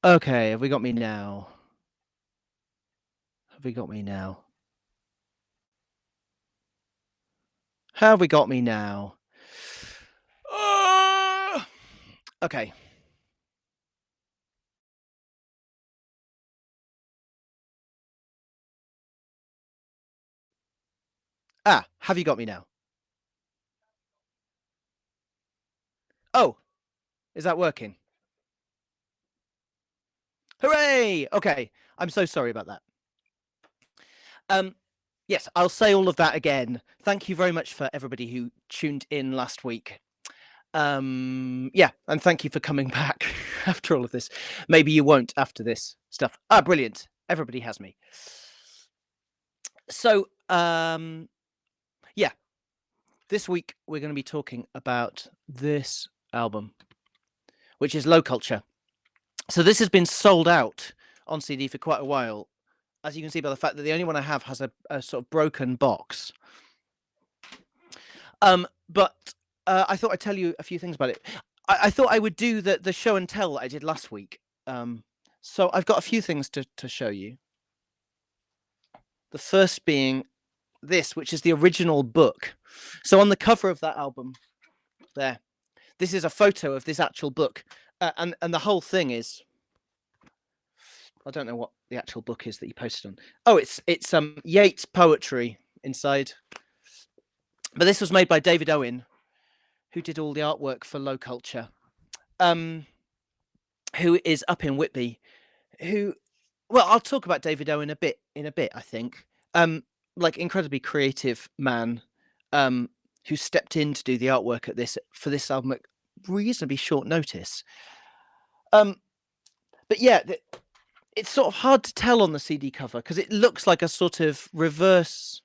Okay, have we got me now? Have we got me now? Have we got me now? Okay. Have you got me now? Oh, is that working? Hooray! Okay, I'm so sorry about that. Yes, I'll say all of that again. Thank you very much for everybody who tuned in last week. Yeah, and thank you for coming back after all of this. Maybe you won't after this stuff. Brilliant. Everybody has me. So, yeah, this week we're going to be talking about this album, which is Low Culture. So this has been sold out on CD for quite a while, as you can see by the fact that the only one I have has a sort of broken box. But I thought I'd tell you a few things about it. I thought I would do the show and tell that I did last week. So I've got a few things to show you. The first being this, which is the original book. So on the cover of that album, there, this is a photo of this actual book, and the whole thing is, I don't know what the actual book is that you posted on. Oh, it's Yeats poetry inside. But this was made by David Owen, who did all the artwork for Low Culture, who is up in Whitby. Well, I'll talk about David Owen in a bit. I think, like incredibly creative man, who stepped in to do the artwork for this album at reasonably short notice. But yeah, it's sort of hard to tell on the CD cover because it looks like a sort of reverse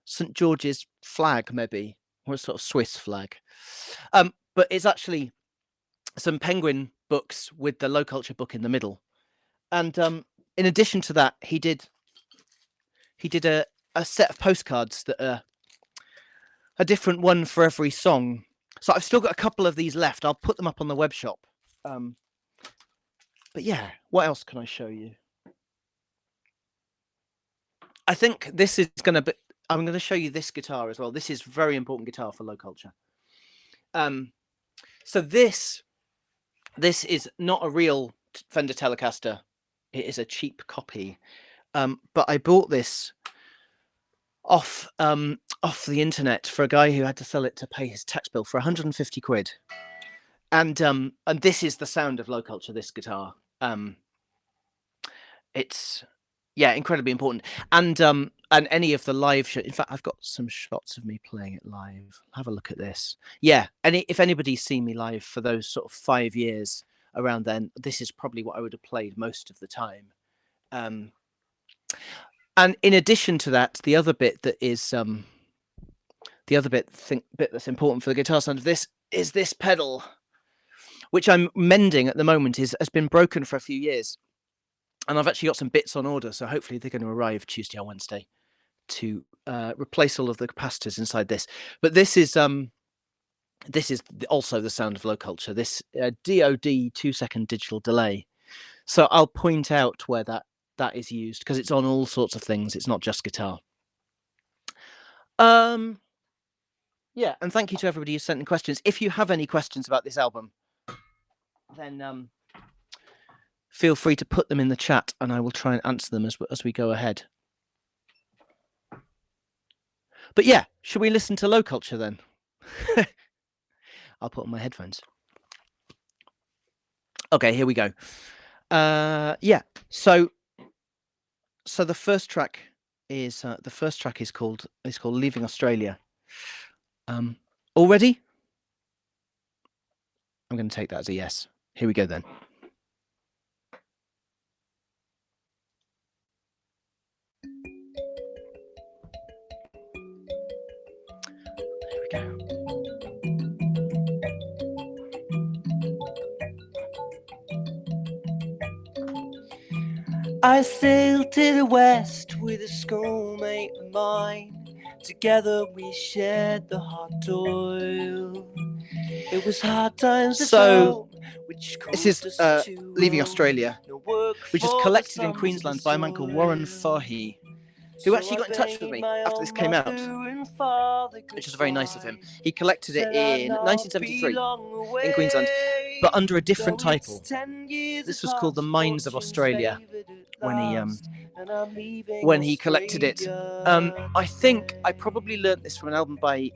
St. George's flag, maybe, or a sort of Swiss flag. But it's actually some Penguin books with the Low Culture book in the middle. And in addition to that, he did a set of postcards that are a different one for every song. So I've still got a couple of these left. I'll put them up on the web shop. But yeah, what else can I show you? I think this is going to be... I'm going to show you this guitar as well. This is very important guitar for Low Culture. So this is not a real Fender Telecaster. It is a cheap copy. But I bought this off the internet for a guy who had to sell it to pay his tax bill for 150 quid. And this is the sound of Low Culture, this guitar. It's incredibly important. And any of the live show, in fact, I've got some shots of me playing it live. Have a look at this. Yeah, and if anybody's seen me live for those sort of 5 years around then, this is probably what I would have played most of the time. And in addition to that, the other bit that is bit that's important for the guitar sound of this is this pedal, which I'm mending at the moment. Has been broken for a few years, and I've actually got some bits on order, so hopefully they're going to arrive Tuesday or Wednesday to replace all of the capacitors inside this. But this is also the sound of Low Culture. This DOD 2-second digital delay. So I'll point out where that is used because it's on all sorts of things. It's not just guitar. Yeah, and thank you to everybody who sent in questions. If you have any questions about this album, then feel free to put them in the chat and I will try and answer them as we go ahead. But yeah, should we listen to Low Culture then? I'll put on my headphones. Okay, here we go. Yeah, so the first track is called Leaving Australia. All ready? I'm going to take that as a yes. Here we go then. There we go. I sailed to the west with a schoolmate of mine. Together we shared the hot toil. It was hard times So this is Leaving Australia, which is collected in Queensland by a man called Warren Fahey, who actually got in touch with me after this came out, which was very nice of him. He collected it in 1973 in Queensland, but under a different title. This was called The Mines of Australia when he collected it. I think I probably learnt this from an album by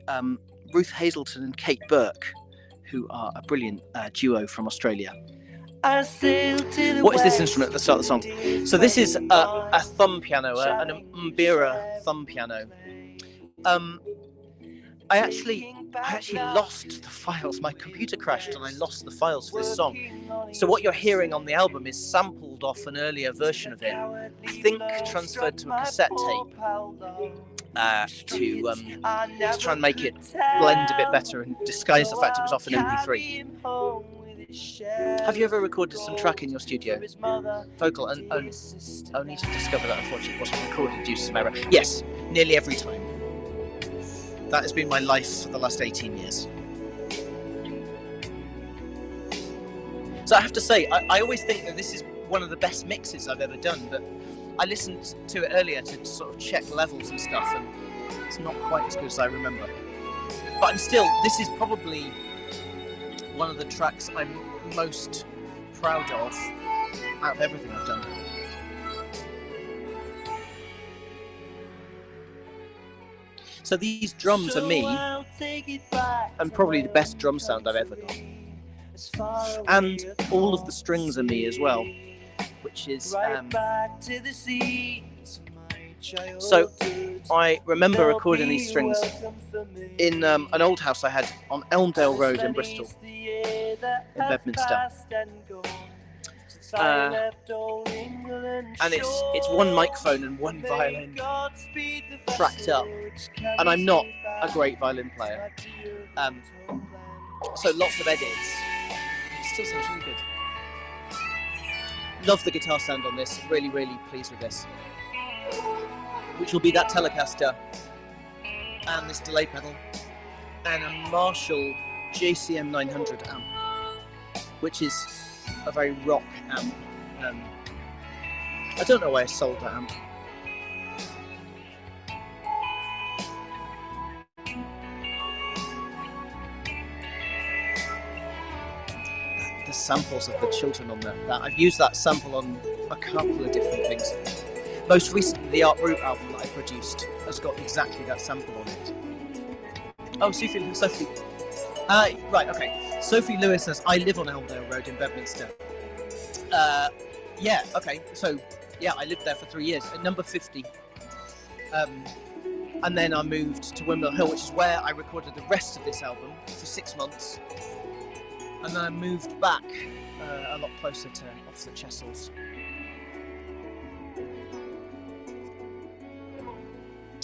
Ruth Hazelton and Kate Burke, who are a brilliant duo from Australia. What is this instrument at the start of the song? So this is a thumb piano, an Mbira thumb piano. I actually lost the files. My computer crashed and I lost the files for this song. So what you're hearing on the album is sampled off an earlier version of it. I think transferred to a cassette tape to try and make it blend a bit better and disguise the fact it was off an MP3. Have you ever recorded some track in your studio? Vocal and only to discover that unfortunately it wasn't recorded due to some error. Yes, nearly every time. That has been my life for the last 18 years. So I have to say, I always think that this is one of the best mixes I've ever done, but I listened to it earlier to sort of check levels and stuff, and it's not quite as good as I remember. But this is probably one of the tracks I'm most proud of out of everything I've done. So these drums are me, and probably the best drum sound I've ever got. And all of the strings are me as well, which is... So I remember recording these strings in an old house I had on Elmdale Road in Bristol, in Bedminster. And it's one microphone and one violin tracked up, and I'm not a great violin player, so lots of edits. It still sounds really good. Love the guitar sound on this, really pleased with this, which will be that Telecaster and this delay pedal and a Marshall JCM 900 amp, which is a very rock amp. I don't know why I sold that amp. The samples of the children on that I've used that sample on a couple of different things. Most recently, the Art Brut album that I produced has got exactly that sample on it. Oh, Sophie. Right, okay. Sophie Lewis says, I live on Elmdale Road in Bedminster. Yeah, okay. So, yeah, I lived there for 3 years at number 50. And then I moved to Windmill Hill, which is where I recorded the rest of this album for 6 months. And then I moved back a lot closer to Officer Chessels.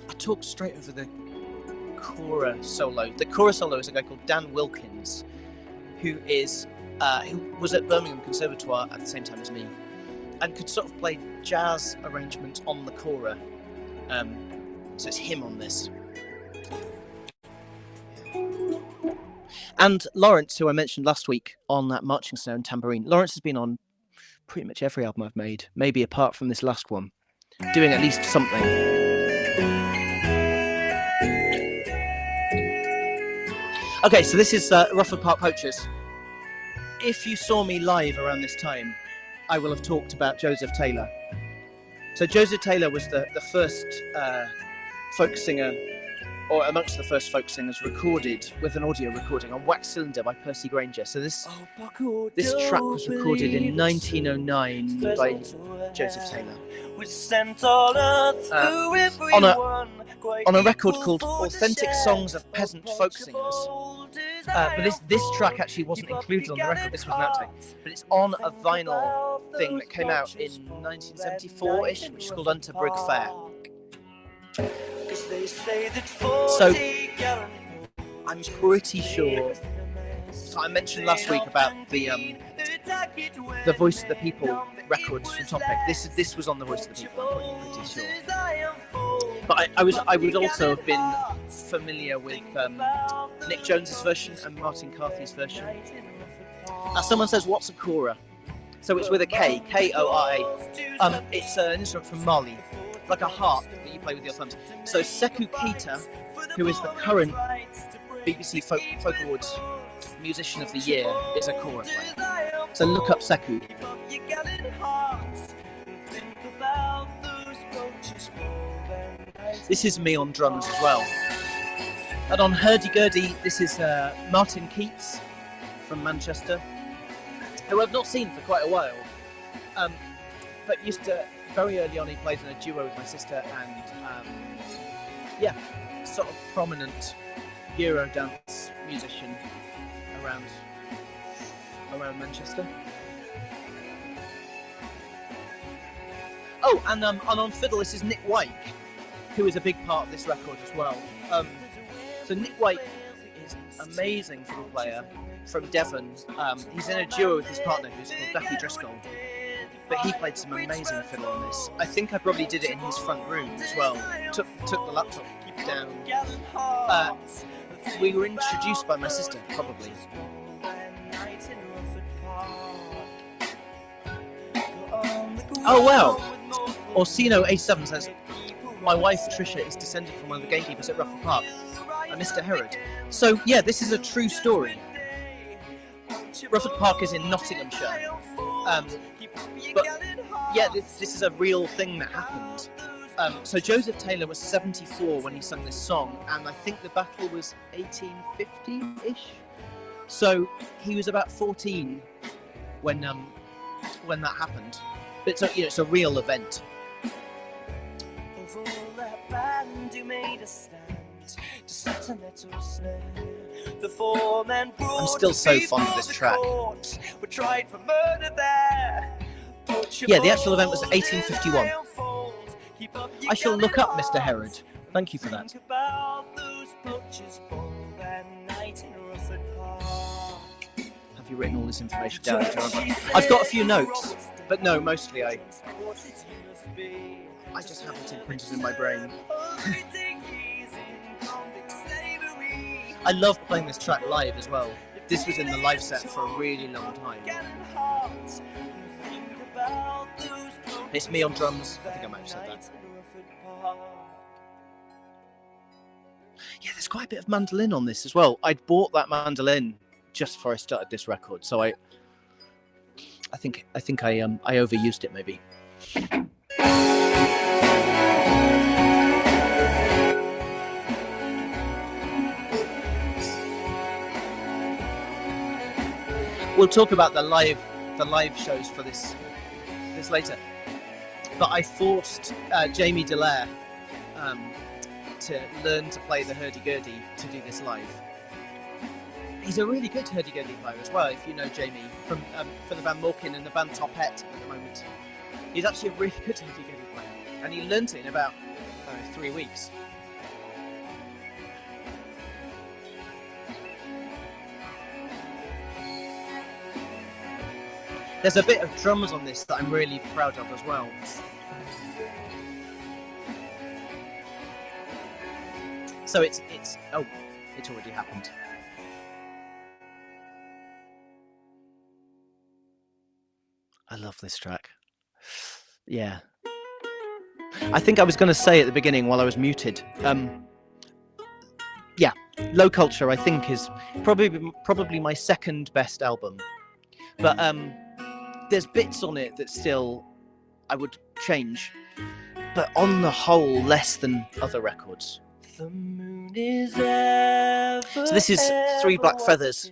I talked straight over the Cora solo. The Cora solo is a guy called Dan Wilkins, who was at Birmingham Conservatoire at the same time as me, and could sort of play jazz arrangements on the Cora. So it's him on this. And Lawrence, who I mentioned last week on that Marching Snare and Tambourine. Lawrence has been on pretty much every album I've made, maybe apart from this last one, doing at least something. Okay, so this is Rufford Park Poachers. If you saw me live around this time, I will have talked about Joseph Taylor. So Joseph Taylor was the first folk singer, or amongst the first folk singers, recorded with an audio recording on wax cylinder by Percy Grainger. So this track was recorded in 1909 by Joseph Taylor on a record called Authentic Songs of Peasant Folk Singers. But this track actually wasn't included on the record. This was an outtake, but it's on a vinyl thing that came out in 1974-ish, which is called Unter Brig Fair. So I'm pretty sure. So I mentioned last week about the Voice of the People records from Topic. This was on the Voice of the People. I'm pretty sure. But I would also have been familiar with Nick Jones's version and Martin Carthy's version. Someone says, what's a kora? So it's with a K, K-O-R-A. It's an instrument from Mali, like a harp that you play with your thumbs. So Sekou Keita, who is the current BBC Folk Awards Musician of the Year, is a kora player. So look up Sekou. This is me on drums as well. And on hurdy-gurdy, this is Martin Keats from Manchester, who I've not seen for quite a while. But used to, very early on, he played in a duo with my sister, and yeah, sort of prominent Eurodance musician around Manchester. Oh, and on fiddle, this is Nick White, who is a big part of this record as well. So Nick White is an amazing fiddle player from Devon. He's in a duo with his partner, who's called Becky Driscoll. But he played some amazing fiddle on this. I think I probably did it in his front room as well. Took the laptop down. We were introduced by my sister, probably. Oh wow! Orsino87 says, my wife Tricia is descended from one of the gamekeepers at Rufford Park, Mr. Herod. So yeah, this is a true story. Rufford Park is in Nottinghamshire. But yeah, this is a real thing that happened. So Joseph Taylor was 74 when he sung this song, and I think the battle was 1850-ish. So he was about 14 when that happened. But so, it's a real event. I'm still so fond of this track. Yeah, the actual event was 1851. I shall look up Mr. Herod. Thank you for that. Have you written all this information down? I've got a few notes, but no, mostly I just have it imprinted in my brain. I love playing this track live as well. This was in the live set for a really long time. It's me on drums. I think I might have said that. Yeah, there's quite a bit of mandolin on this as well. I'd bought that mandolin just before I started this record, so I think I overused it maybe. We'll talk about the live shows for this later. But I forced Jamie Dallaire to learn to play the hurdy-gurdy to do this live. He's a really good hurdy-gurdy player as well, if you know Jamie from the band Morkin and the band Topette at the moment. He's actually a really good hurdy-gurdy player, and he learnt it in about 3 weeks. There's a bit of drums on this that I'm really proud of as well. So it's already happened. I love this track. Yeah. I think I was going to say at the beginning while I was muted. Yeah, Low Culture I think is probably my second best album. But there's bits on it that still I would change, but on the whole, less than other records. So this is Three Black Feathers,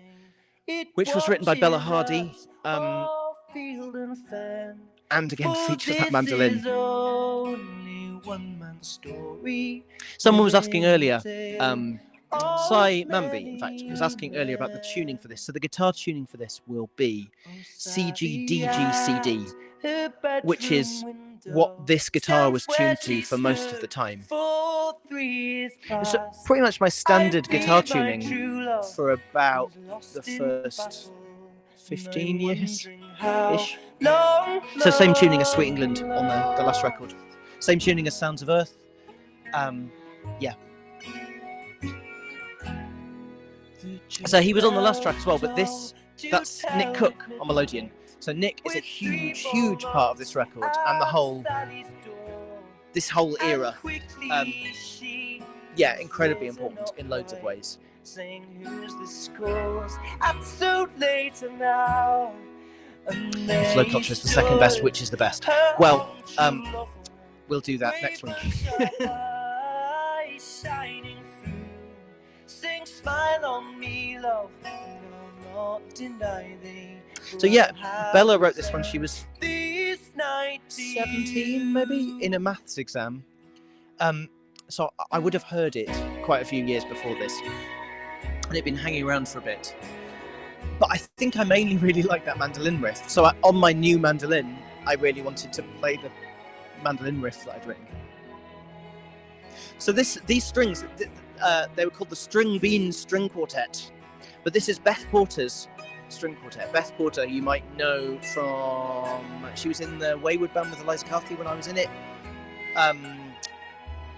which was written by Bella Hardy, and again features that mandolin. Someone was asking earlier, Sai Mambi, in fact, was asking earlier about the tuning for this. So the guitar tuning for this will be CG-DG-CD, which is what this guitar was tuned to for most of the time. It's pretty much my standard guitar tuning for about the first 15 years-ish. So same tuning as Sweet England on the last record. Same tuning as Sounds of Earth. Yeah. So he was on the last track as well, but that's Nick Cook on Melodeon. So Nick is a huge part of this record and this whole era. Yeah, incredibly important in loads of ways. Flow Culture is the second best, which is the best? Well, we'll do that next week. So yeah, Bella wrote this when she was 17, maybe, in a maths exam. So I would have heard it quite a few years before this, and it'd been hanging around for a bit. But I think I mainly really like that mandolin riff. So on my new mandolin, I really wanted to play the mandolin riff that I'd written. So these strings, they were called the String Bean String Quartet. But this is Beth Porter's string quartet. Beth Porter, you might know from... She was in the Wayward Band with Eliza Carthy when I was in it.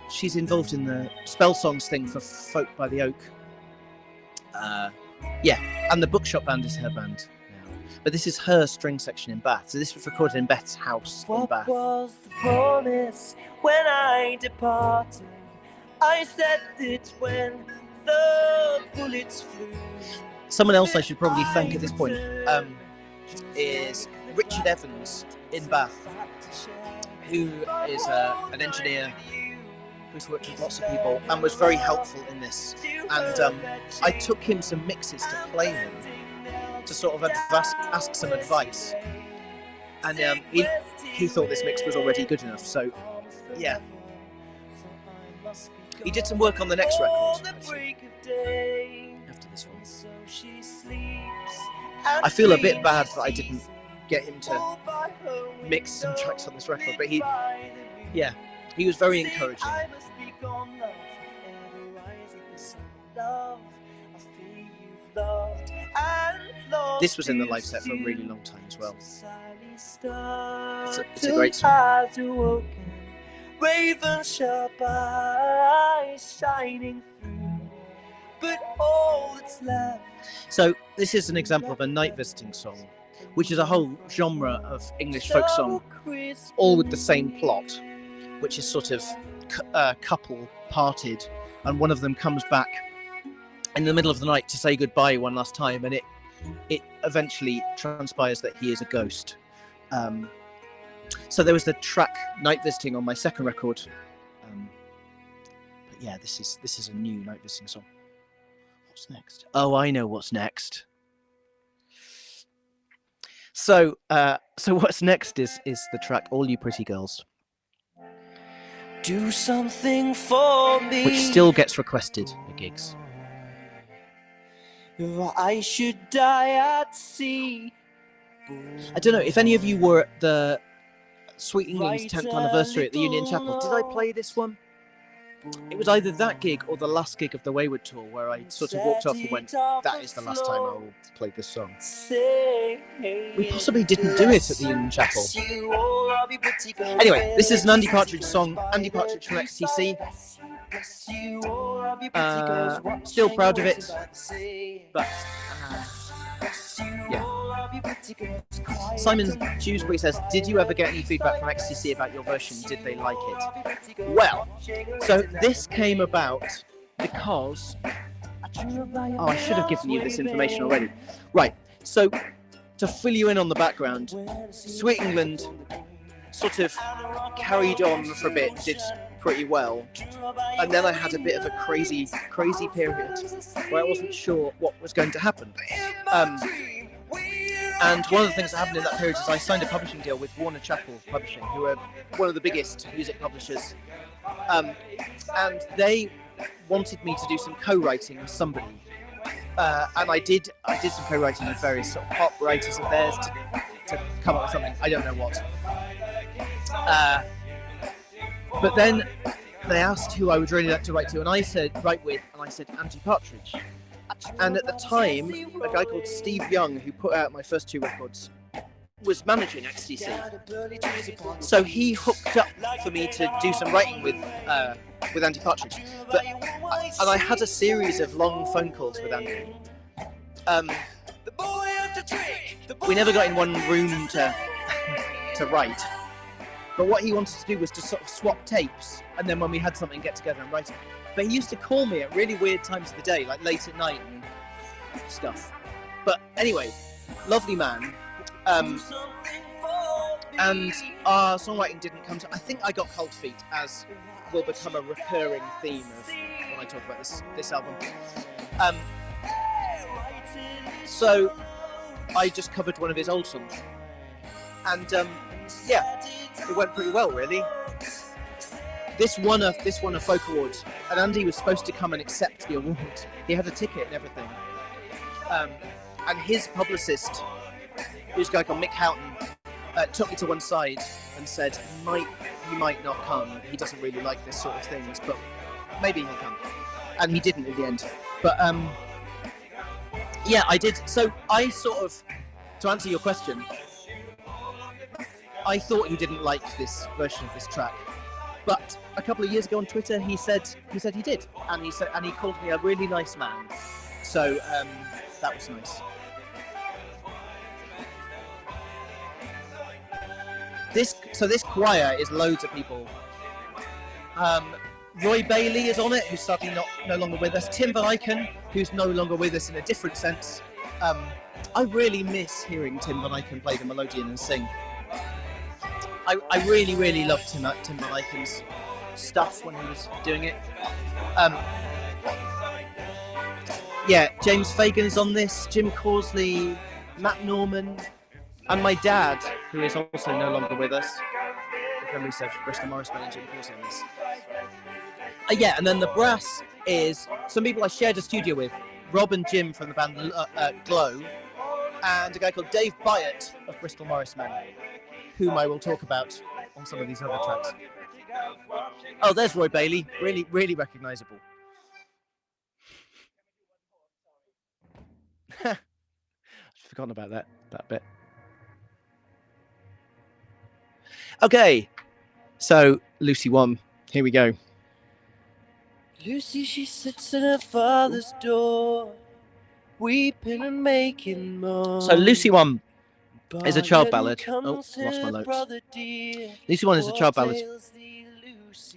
She's involved in the Spell Songs thing for Folk by the Oak. Yeah, and the Bookshop Band is her band now. But this is her string section in Bath. So this was recorded in Beth's house in Bath. What was the promise when I departed? I said it when the bullets flew. Someone else I should probably thank at this point is Richard Evans in Bath, who is an engineer who's worked with lots of people and was very helpful in this. And I took him some mixes to play him, to sort of ask some advice. And he thought this mix was already good enough, so yeah. He did some work on the next record, actually, after this one. I feel a bit bad that I didn't get him to mix some tracks on this record, but he was very encouraging. This was in the live set for a really long time as well. It's a great song. Raven sharp eyes shining through, but all that's left. So this is an example of a night visiting song, which is a whole genre of English folk song, all with the same plot, which is sort of couple parted, and one of them comes back in the middle of the night to say goodbye one last time, and it eventually transpires that he is a ghost. So there was the track Night Visiting on my second record. But yeah, this is a new night visiting song. What's next? Oh, I know what's next. So what's next is the track All You Pretty Girls. Do something for me. Which still gets requested at gigs. I should die at sea. I don't know if any of you were at the Sweet England's 10th anniversary at the Union Chapel. Did I play this one? It was either that gig or the last gig of the Wayward tour where I sort of walked off and went, that is the last time I will play this song. We possibly didn't do it at the Union Chapel. Anyway, this is an Andy Partridge song, Andy Partridge from XTC. Still proud of it, but yeah. Simon Dewsbury says, did you ever get any feedback from XTC about your version? Did they like it? Well, so this came about because... Oh, I should have given you this information already. Right, so to fill you in on the background, Sweet England sort of carried on for a bit, did pretty well, and then I had a bit of a crazy period where I wasn't sure what was going to happen. And one of the things that happened in that period is I signed a publishing deal with Warner Chappell Publishing, who are one of the biggest music publishers, and they wanted me to do some co-writing with somebody, and I did some co-writing with various sort of pop writers of theirs to come up with something. I don't know what. But then they asked who I would really like to write to, and I said Andy Partridge. And at the time, a guy called Steve Young, who put out my first two records, was managing XTC. So he hooked up for me to do some writing with with Andy Partridge. And I had a series of long phone calls with Andy. We never got in one room to write. But what he wanted to do was to sort of swap tapes, and then when we had something, get together and write it. But he used to call me at really weird times of the day, like late at night and stuff. But anyway, lovely man. And our songwriting didn't come to... I think I got cold feet, as will become a recurring theme of when I talk about this album. So I just covered one of his old songs. And yeah, it went pretty well, really. This won a folk award, and Andy was supposed to come and accept the award. He had a ticket and everything. And his publicist, who's a guy called Mick Houghton, took me to one side and said, he might not come. He doesn't really like this sort of things, but maybe he'll come. And he didn't in the end. But yeah, I did. So I sort of, to answer your question, I thought he didn't like this version of this track. But a couple of years ago on Twitter, he said he did, and he called me a really nice man. So that was nice. This choir is loads of people. Roy Bailey is on it, who's sadly no longer with us. Tim Van Eycken, who's no longer with us in a different sense. I really miss hearing Tim Van Eycken play the Melodeon and sing. I really, really loved Tim Van Eycken's stuff when he was doing it. Yeah, James Fagan's on this, Jim Causley, Matt Norman, and my dad, who is also no longer with us. If memory serves, Bristol Morrisman and Jim Causley on this. Yeah, and then the brass is some people I shared a studio with, Rob and Jim from the band Glow, and a guy called Dave Byatt of Bristol Morrisman, whom I will talk about on some of these other tracks. Oh, there's Roy Bailey, really, really recognisable. I've forgotten about that bit. Okay, so Lucy 1, here we go. Lucy, she sits at her father's door, weeping and making moan. So Lucy 1 is a child ballad. Oh, lost my notes. Lucy 1 is a child ballad.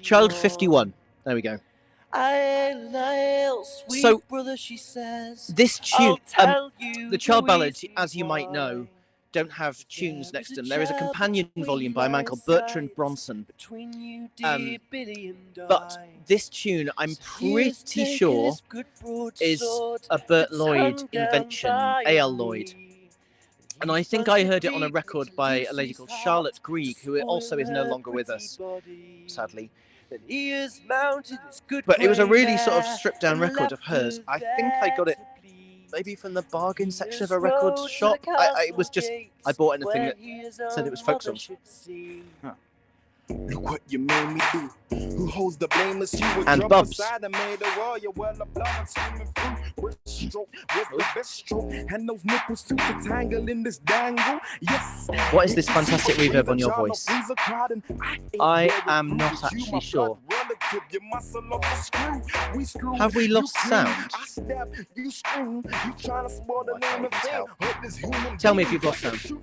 Child 51. There we go. So this tune, the child ballads, as you might know, don't have tunes next to them. There is a companion volume by a man called Bertrand Bronson. But this tune, I'm pretty sure, is a Bert Lloyd invention, A.L. Lloyd. And I think I heard it on a record by a lady called Charlotte Grieg, who also is no longer with us, sadly. But it was a really sort of stripped down record of hers. I think I got it maybe from the bargain section of a record shop. It was just, I bought anything that said it was folk songs. Huh. Look what you made me do. Who holds the blame is you? And Bubs. What is this fantastic reverb on your voice? I am not actually sure. Have we lost sound? Tell me if you've lost sound.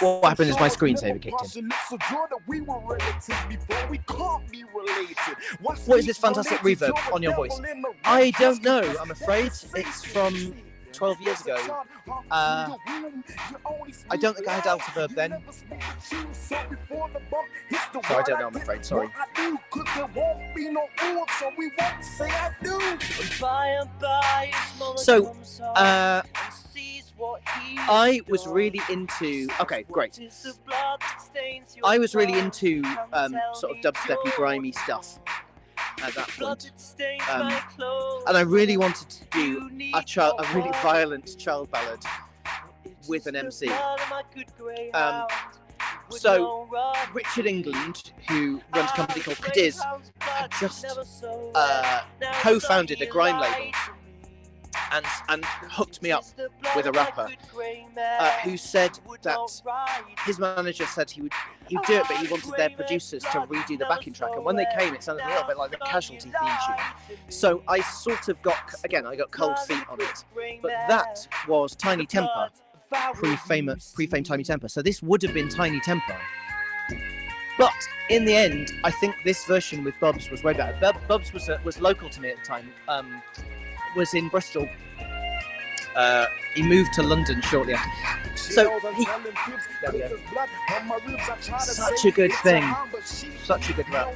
What happened is my screensaver kicked in. What is this fantastic reverb on your voice? I don't know, I'm afraid. It's from 12 years ago. I don't think I had Alta Verb then. So I don't know, I'm afraid, sorry. So, I was really into... Okay, great. I was really into sort of dubsteppy, grimy stuff at that point. And I really wanted to do a really violent child ballad with an MC. So Richard England, who runs a company called Cadiz, had just co-founded a grime label. and hooked me up with a rapper who said that his manager said he'd do it, but he wanted their producers to redo the backing track. And when they came, it sounded a little bit like the Casualty theme tune. So I sort of got cold feet on it. But that was Tiny Temper, pre-fame Tiny Temper. So this would have been Tiny Temper. But in the end, I think this version with Bubs was way better. Bubs was local to me at the time. Was in Bristol. He moved to London shortly after. So such a good thing, such a good rap.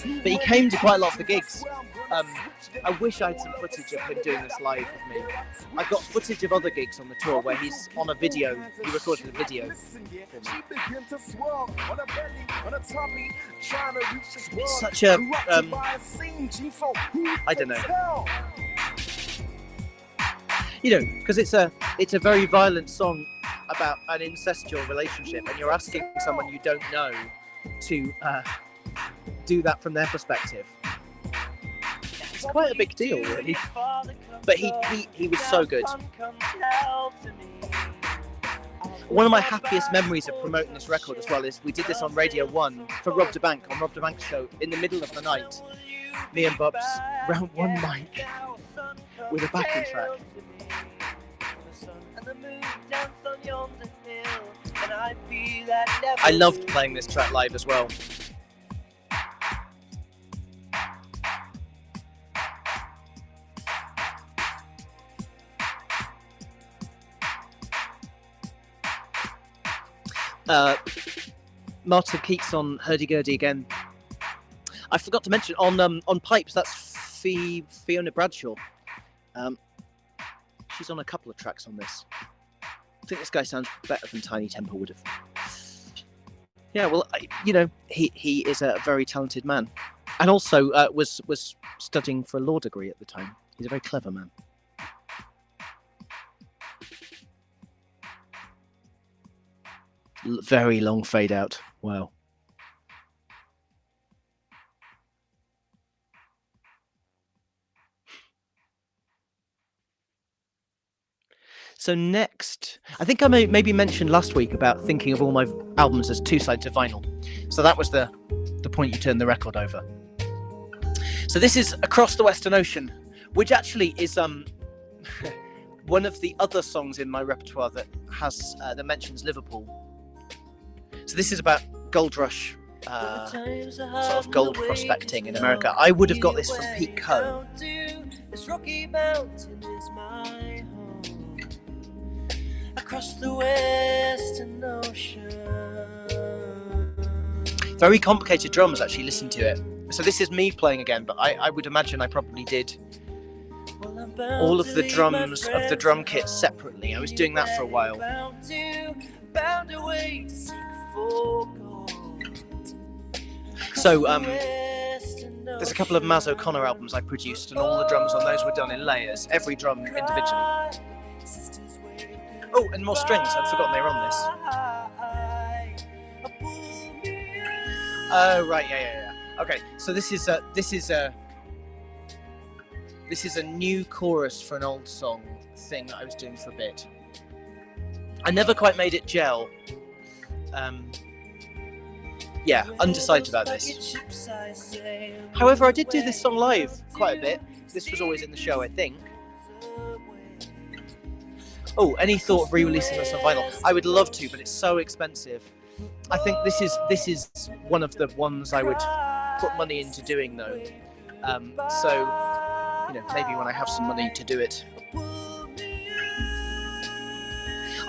But he came to quite a lot of the gigs. I wish I had some footage of him doing this live with me. I've got footage of other gigs on the tour where he's on a video. He recorded a video for me. It's such a I don't know. You know, because it's a very violent song about an incestual relationship, and you're asking someone you don't know to do that from their perspective. It's quite a big deal, really. But he was so good. One of my happiest memories of promoting this record as well is we did this on Radio 1 for Rob da Bank, on Rob da Bank's show, in the middle of the night. Me and Bubs round one mic with a backing track. I loved playing this track live as well. Martin Keats on Hurdy-Gurdy again. I forgot to mention on pipes, that's Fiona Bradshaw. She's on a couple of tracks on this. I think this guy sounds better than Tiny Temper would have. Yeah, well, he is a very talented man, and also was studying for a law degree at the time. He's a very clever man. Very long fade out. Wow. So next, I think I maybe mentioned last week about thinking of all my albums as two sides of vinyl. So that was the point you turned the record over. So this is Across the Western Ocean, which actually is one of the other songs in my repertoire that has that mentions Liverpool. So this is about gold rush, sort of gold prospecting in America. I would have got this from Pete Coe. Across the Western Ocean. Very complicated drums, actually, listen to it. So this is me playing again, but I would imagine I probably did all of the drums of the drum kit separately. I was doing that for a while. So there's a couple of Maz O'Connor albums I produced, and all the drums on those were done in layers, every drum individually. Oh, and more strings. I'd forgotten they were on this. Oh, right, yeah. Okay, so this is a new chorus for an old song thing that I was doing for a bit. I never quite made it gel. Yeah, undecided about this. However, I did do this song live quite a bit. This was always in the show, I think. Oh, any thought of re-releasing this on vinyl? I would love to, but it's so expensive. I think this is one of the ones I would put money into doing, though. So, maybe when I have some money to do it.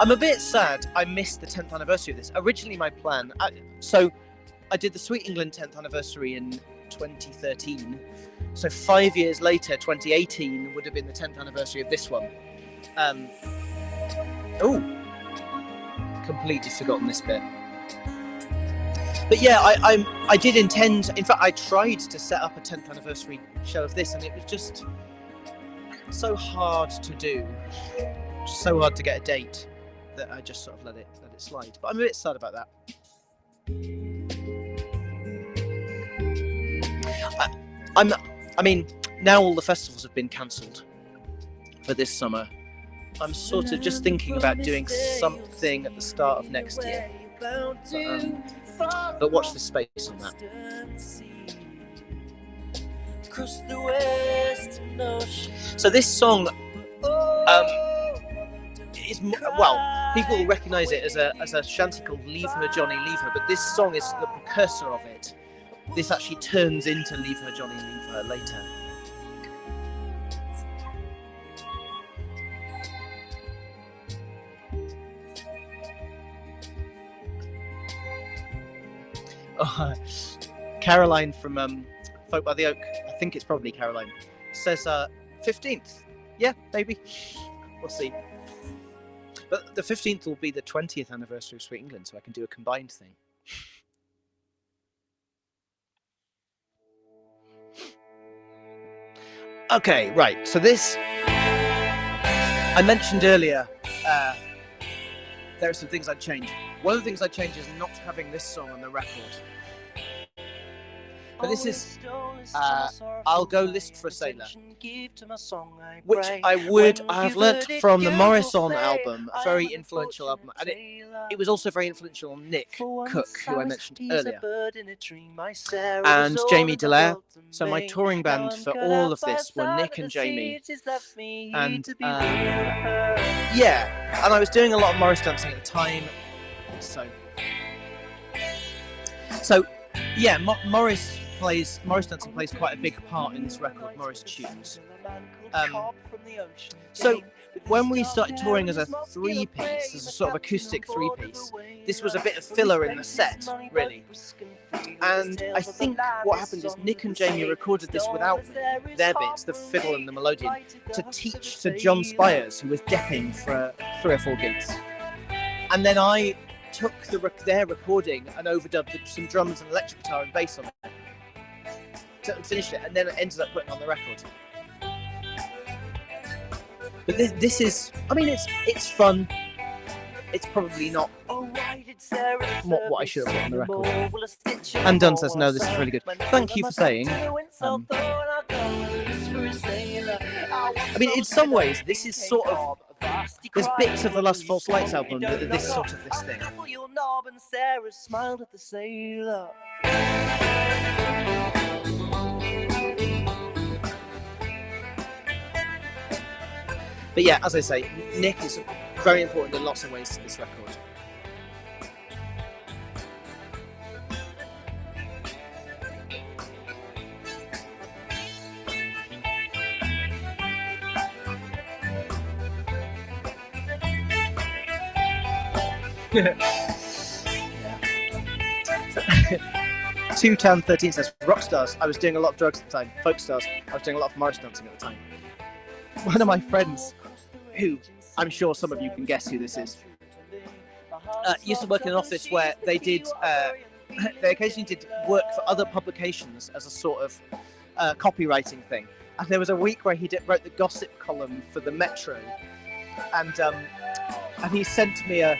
I'm a bit sad I missed the 10th anniversary of this. Originally, my plan... I did the Sweet England 10th anniversary in 2013. So 5 years later, 2018, would have been the 10th anniversary of this one. Completely forgotten this bit. But yeah, I did intend... In fact, I tried to set up a 10th anniversary show of this, and it was just so hard to do. So hard to get a date that I just sort of let it slide. But I'm a bit sad about that. I mean, now all the festivals have been cancelled for this summer. I'm sort of just thinking about doing something at the start of next year. But watch this space on that. So this song is, well, people will recognise it as a shanty called Leave Her Johnny, Leave Her, but this song is the precursor of it. This actually turns into Leave Her Johnny, Leave Her later. Oh, Caroline from Folk by the Oak, I think it's probably Caroline, says 15th. Yeah, maybe. We'll see. But the 15th will be the 20th anniversary of Sweet England, so I can do a combined thing. Okay, right. So this, I mentioned earlier, there are some things I'd change. One of the things I'd change is not having this song on the record. But this is I'll Go List for a Sailor, which I have learnt from the Morrison album, a very influential album, and it was also very influential on Nick Cook, who I mentioned earlier, and Jamie Dallaire. So my touring band for all of this were Nick and Jamie, and yeah, and I was doing a lot of Morris dancing at the time, so yeah, Morris dancing plays quite a big part in this record, Morris tunes. So when we started touring as a three-piece, as a sort of acoustic three-piece, this was a bit of filler in the set, really. And I think what happened is Nick and Jamie recorded this without their bits, the fiddle and the melodeon, to teach to John Spires, who was depping for 3 or 4 gigs. And then I took their recording and overdubbed some drums and electric guitar and bass on it. Finished it, and then it ended up putting on the record. But this is, I mean, it's fun. It's probably not what I should have put on the record. And Dunn says, no, this is really good. Thank you for saying. I mean, in some ways, this is sort of, there's bits of the last False Lights album that are this thing. But yeah, as I say, Nick is very important in lots of ways to this record. Tan13 says, rock stars, I was doing a lot of drugs at the time. Folk stars, I was doing a lot of Morris dancing at the time. One of my friends, who I'm sure some of you can guess who this is, used to work in an office where they did, they occasionally did work for other publications as a sort of copywriting thing. And there was a week where he wrote the gossip column for the Metro, and he sent me a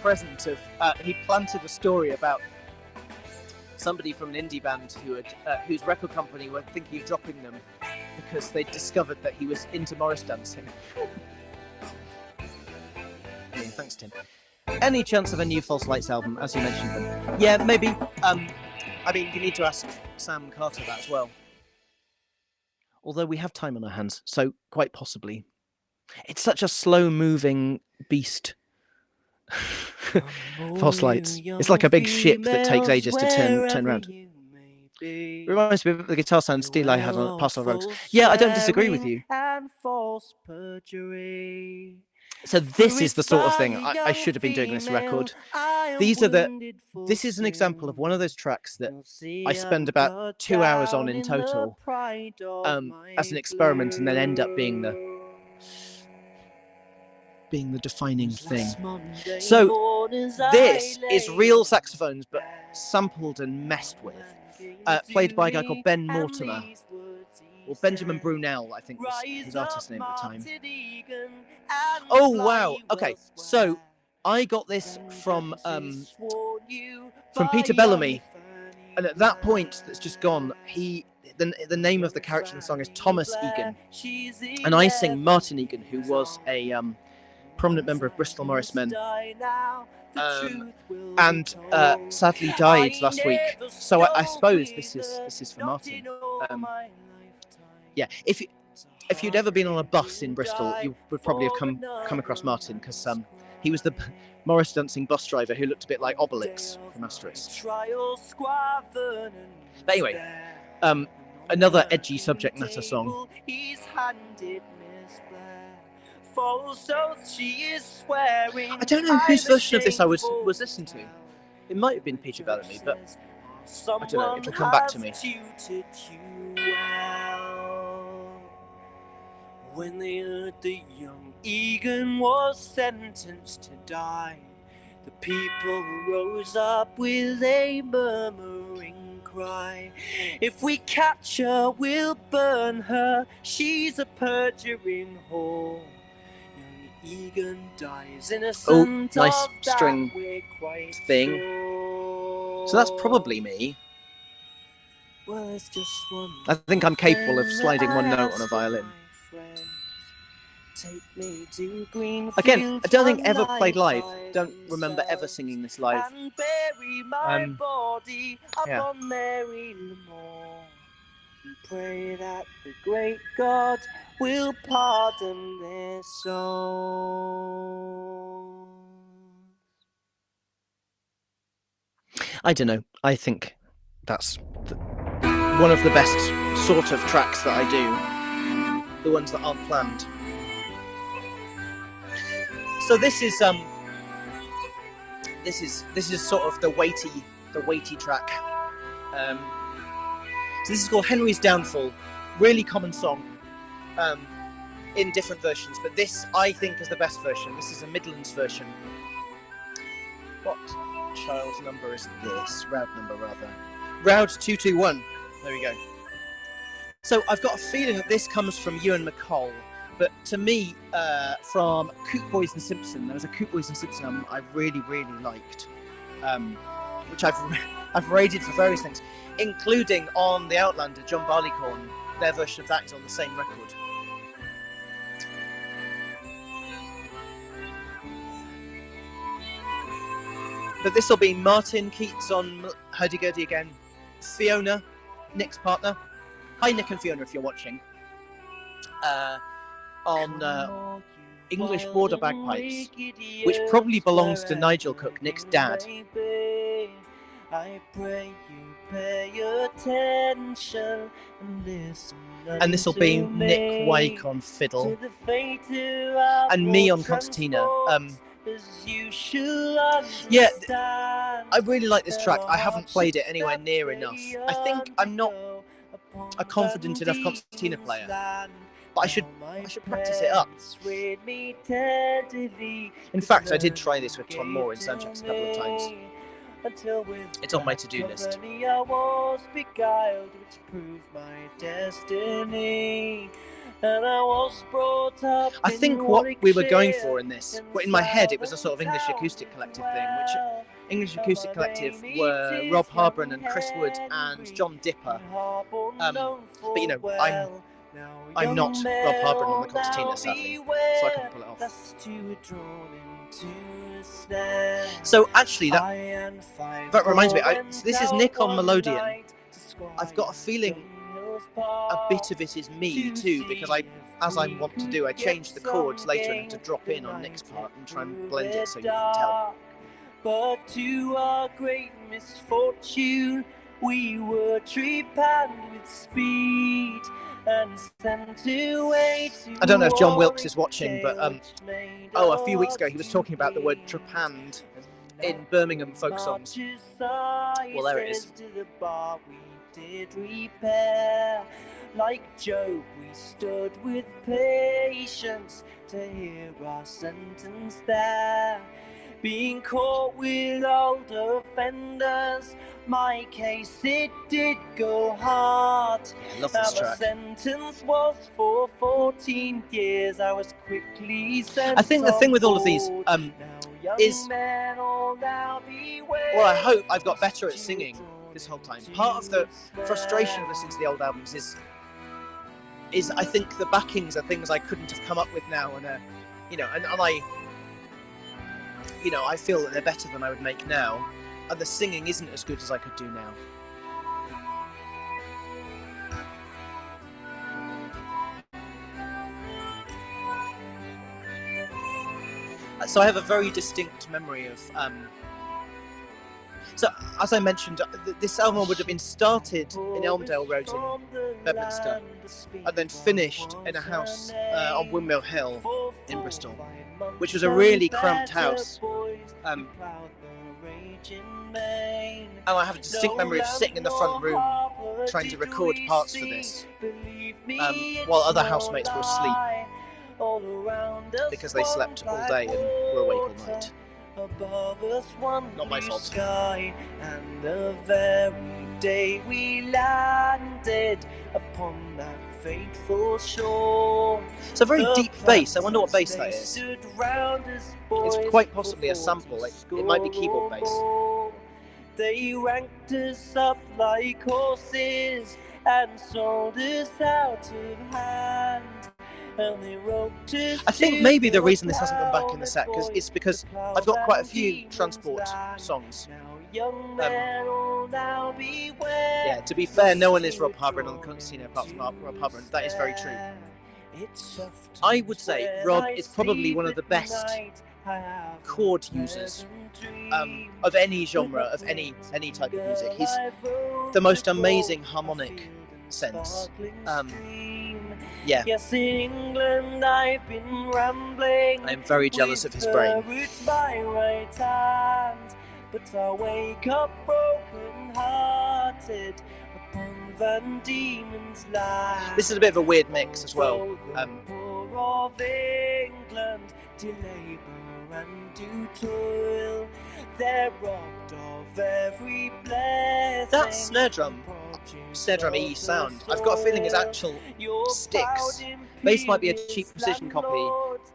present of. He planted a story about somebody from an indie band whose record company were thinking of dropping them because they discovered that he was into Morris dancing. Yeah, thanks, Tim. Any chance of a new False Lights album, as you mentioned them? Yeah, maybe. I mean, you need to ask Sam Carter that as well. Although we have time on our hands, so quite possibly. It's such a slow-moving beast. False Lights. It's like a big ship that takes ages to turn around. Reminds me of the guitar sound Steel I had on Parcel Rogues. Yeah, I don't disagree with you. So this is the sort of thing I should have been doing this record. This is an example of one of those tracks that I spend about 2 hours on in total as an experiment, and then end up being the defining thing. So this is real saxophones, but sampled and messed with, played by a guy called Ben Mortimer, or Benjamin Brunel, I think was his artist name at the time. Oh wow! Okay, so I got this from Peter Bellamy, and at that point that's just gone, the name of the character in the song is Thomas Egan, and I sing Martin Egan, who was a prominent member of Bristol Morris Men, and sadly died last week. So I suppose this is for Martin. Yeah, if you'd ever been on a bus in Bristol, you would probably have come across Martin, because he was the Morris dancing bus driver who looked a bit like Obelix from Asterix. But anyway, another edgy subject matter song. I don't know whose version of this I was listening to. It might have been Peter Bellamy, but I don't know. It'll come back to me. When they heard the young Egan was sentenced to die, the people rose up with a murmuring cry. If we catch her, we'll burn her. She's a perjuring whore. Young Egan dies innocent. Oh, nice string thing. So that's probably me. Well, it's just one. I think I'm capable of sliding one note on a violin. Again, I don't think ever played live. Don't remember ever singing this live. Yeah. Pray that the great God will pardon their souls. I don't know. I think that's one of the best sort of tracks that I do. The ones that aren't planned. So this is sort of the weighty track. So this is called Henry's Downfall. Really common song, in different versions, but this I think is the best version. This is a Midlands version. What child number is this? Round number, rather. Round 221. There we go. So I've got a feeling that this comes from Ewan MacColl. But to me, from Coot Boys and Simpson, there was a Coot Boys and Simpson album I really, really liked, which I've rated for various things, including on The Outlander, John Barleycorn. Their version of that is on the same record. But this will be Martin Keats on Hurdy-Gurdy again, Fiona, Nick's partner. Hi Nick and Fiona if you're watching. On English Border Bagpipes, which probably belongs to Nigel Cook, Nick's dad. I pray you pay attention and listen. And this will be Nick Wake on fiddle, and me on concertina. Yeah, I really like this track. I haven't played it anywhere near enough. I think I'm not a confident enough concertina player, but I should practice it up. In fact, I did try this with Tom Moore in soundtracks a couple of times. It's on my to-do list. I think what we were going for in this, in my head, it was a sort of English Acoustic Collective thing, which English Acoustic Collective were Rob Harbron and Chris Wood and John Dipper. But you know, I'm not Rob Harbron on the concertina, sadly, so I couldn't pull it off. So actually, that reminds me. So this is Nick on Melodeon. I've got a feeling a bit of it is me too, because as I want to do, I change the chords later and have to drop in on Nick's part and try and blend it so you can tell. But to our great misfortune, we were trepanned with speed and sent away to I don't know if John Wilkes is watching, but a few weeks ago he was talking about the word trepanned in Birmingham folk songs. Well, there it is. Did repair. Like Job, we stood with patience to hear our sentence there. Being caught with old offenders, my case it did go hard. I love this track. My sentence was for 14 years. I was quickly sent. I think the thing with all of these is, well, I hope I've got better at singing this whole time. Part of the frustration of listening to the old albums is I think the backings are things I couldn't have come up with now, and I feel that they're better than I would make now, and the singing isn't as good as I could do now. So I have a very distinct memory of. So as I mentioned, this album would have been started in Elmdale Road in Bedminster, and then finished in a house on Windmill Hill in Bristol, which was a really cramped house. And I have a distinct memory of sitting in the front room trying to record parts for this, while other housemates were asleep because they slept all day and were awake all night. Not my fault. And the very day we landed upon that fateful shore. It's a very deep bass. I wonder what bass that is. It's quite possibly a sample. It might be keyboard bass. They ranked us up like horses and sold us out of hand. I think maybe the reason this hasn't gone back in the set is because I've got quite a few Transport songs. Yeah, to be fair, no one is Rob Harborough on the Casino apart from Rob Harborough. That is very true. I would say Rob is probably one of the best chord users of any genre, of any type of music. He's the most amazing harmonic sense. Yeah. Yes, in England I've been rambling. I am very jealous of his brain. My right hand, but I wake up broken-hearted upon Van Diemen's land. This is a bit of a weird mix as well. Poor of England, to labour and do toil, they're robbed of every blessing. That snare drum E sound, I've got a feeling is actual sticks. Bass might be a cheap precision copy.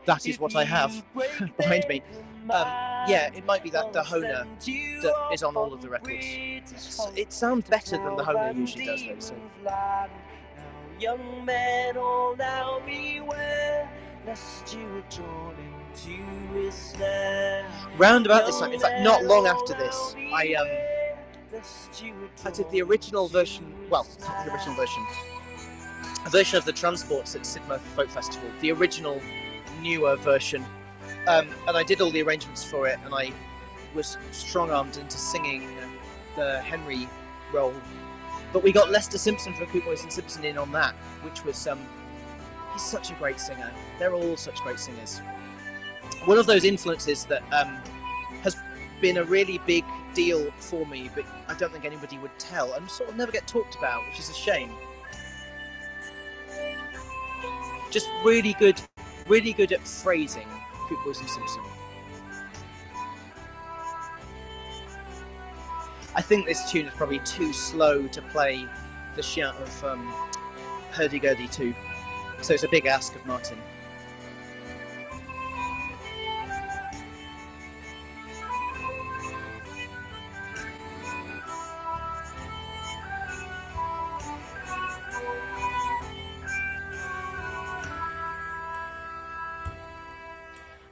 That is what I have behind me. Yeah, it might be that the Hohner that is on all of the records. It sounds better than the Hohner usually does, though. So. Young men, all now beware, lest you are drawn into his snare. Round about this time, in fact, not long after this, I did the original version. Well, not the original version. A version of the Transports at Sidmouth Folk Festival. The original, newer version. And I did all the arrangements for it, and I was strong-armed into singing the Henry role. But we got Lester Simpson from Coop Boys and Simpson in on that, which was he's such a great singer. They're all such great singers. One of those influences that has been a really big deal for me, but I don't think anybody would tell, and sort of never get talked about, which is a shame. Just really good at phrasing, Coop Boys and Simpson. I think this tune is probably too slow to play the Chien of Hurdy-Gurdy 2, so it's a big ask of Martin.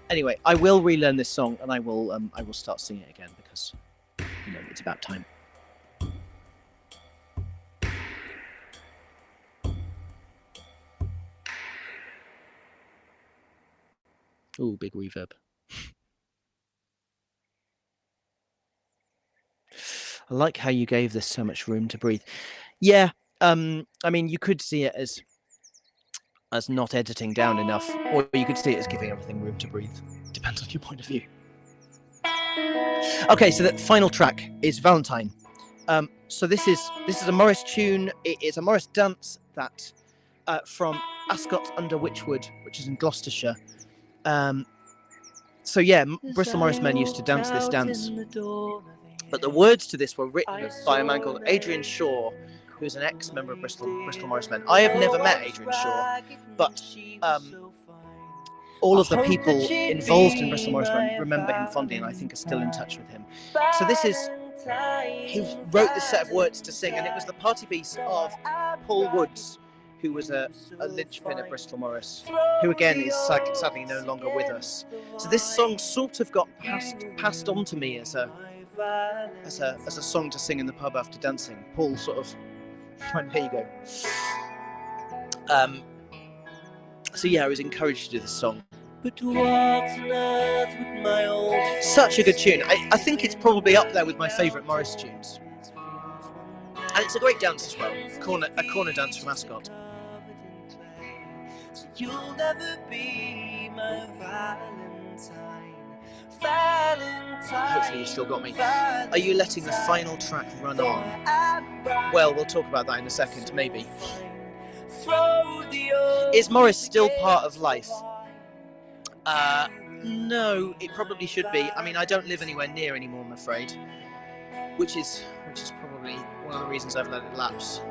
Anyway, I will relearn this song, and I will start singing it again because it's about time. Ooh, big reverb. I like how you gave this so much room to breathe. Yeah, I mean, you could see it as not editing down enough, or you could see it as giving everything room to breathe. Depends on your point of view. Okay, so the final track is Valentine. So this is a Morris tune. It is a Morris dance that from Ascot under Wychwood, which is in Gloucestershire. So yeah, Bristol Morris men used to dance this dance. But the words to this were written by a man called Adrian Shaw, who's an ex-member of Bristol Morris men. I have never met Adrian Shaw, but all of the people involved in Bristol Morris men remember him fondly, and I think are still in touch with him. So this is he wrote this set of words to sing, and it was the party piece of Paul Woods, who was a linchpin of Bristol Morris, who again is sadly no longer with us. So this song sort of got passed on to me as a song to sing in the pub after dancing. Paul sort of went, "Here you go." So yeah, I was encouraged to do this song. But what on earth would my old Such a good tune. I think it's probably up there with my favourite Morris tunes. And it's a great dance as well. A corner dance from Ascot. So you'll never be my Valentine. Valentine. Hopefully you still got me. Are you letting the final track run on? Well, we'll talk about that in a second, maybe. Is Morris still part of life? No, it probably should be. I mean, I don't live anywhere near anymore, I'm afraid. Which is probably one of the reasons I've let it lapse.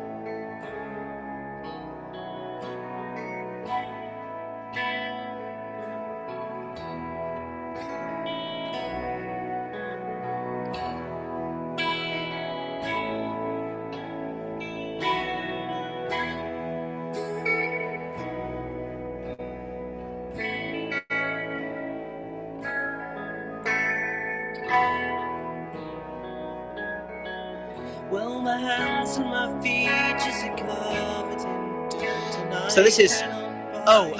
Well, my hands and my feet just are covered in dirt tonight. So this is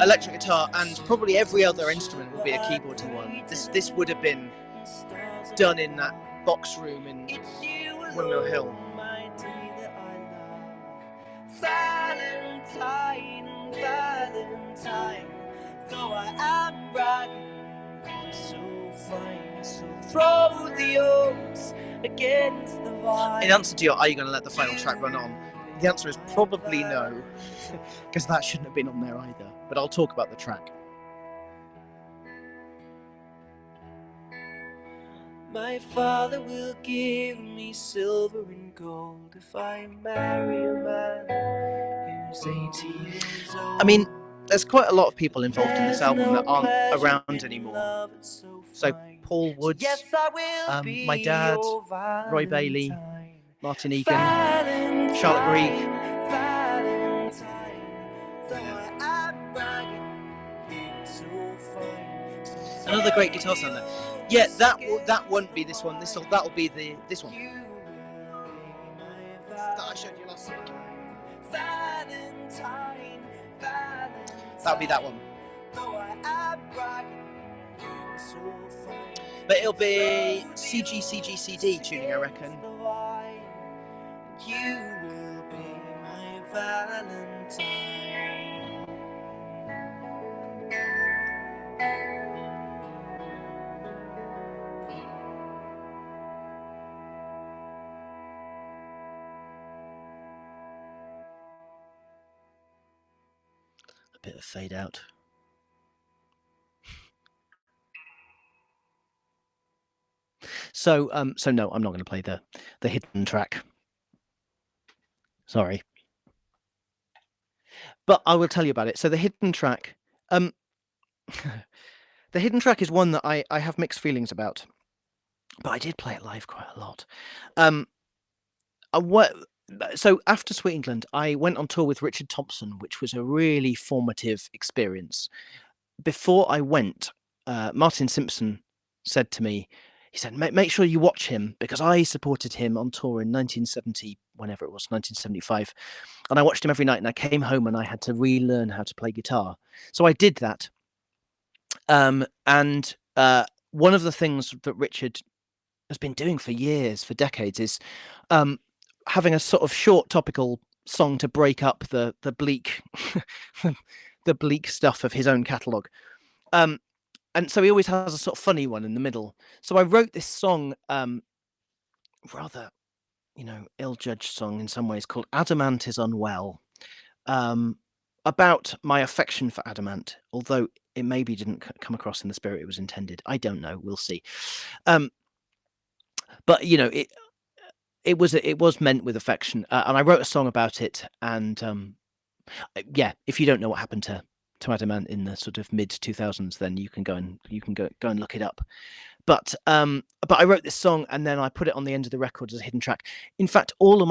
electric guitar, and probably every other instrument will be a keyboardy one. This would have been done in that box room in Windmill Hill. Valentine, Valentine, though I am bragging, so fine, so throw the oaks against the vine. In answer to your, are you going to let the final track run on? The answer is probably no, because that shouldn't have been on there either. But I'll talk about the track. My father will give me silver and gold if I marry a man who's 80 years old. I mean, there's quite a lot of people involved in this album that aren't around anymore. So Paul Woods, my dad, Roy Bailey, Martin Egan, Charlotte Grieg. Another great guitar sound there. Yeah, that won't be this one. That'll be this one that I showed you last week. That'll be that one. But it'll be CG tuning, I reckon. You will be my Valentine. A bit of fade out. So no, I'm not going to play the hidden track. Sorry. But I will tell you about it. So the hidden track, the hidden track is one that I have mixed feelings about. But I did play it live quite a lot. So after Sweet England, I went on tour with Richard Thompson, which was a really formative experience. Before I went, Martin Simpson said to me, he said, make sure you watch him, because I supported him on tour in 1970, whenever it was, 1975. And I watched him every night, and I came home and I had to relearn how to play guitar. So I did that. And one of the things that Richard has been doing for years, for decades, is having a sort of short topical song to break up the bleak the bleak stuff of his own catalogue. And so he always has a sort of funny one in the middle. So I wrote this song, rather, ill-judged song in some ways, called Ant Is Unwell, about my affection for Adamant, although it maybe didn't come across in the spirit it was intended. I don't know. We'll see. But it was meant with affection, and I wrote a song about it. And if you don't know what happened to Adamant in the sort of mid 2000s, then you can go and look it up. but I wrote this song and then I put it on the end of the record as a hidden track. In fact, all of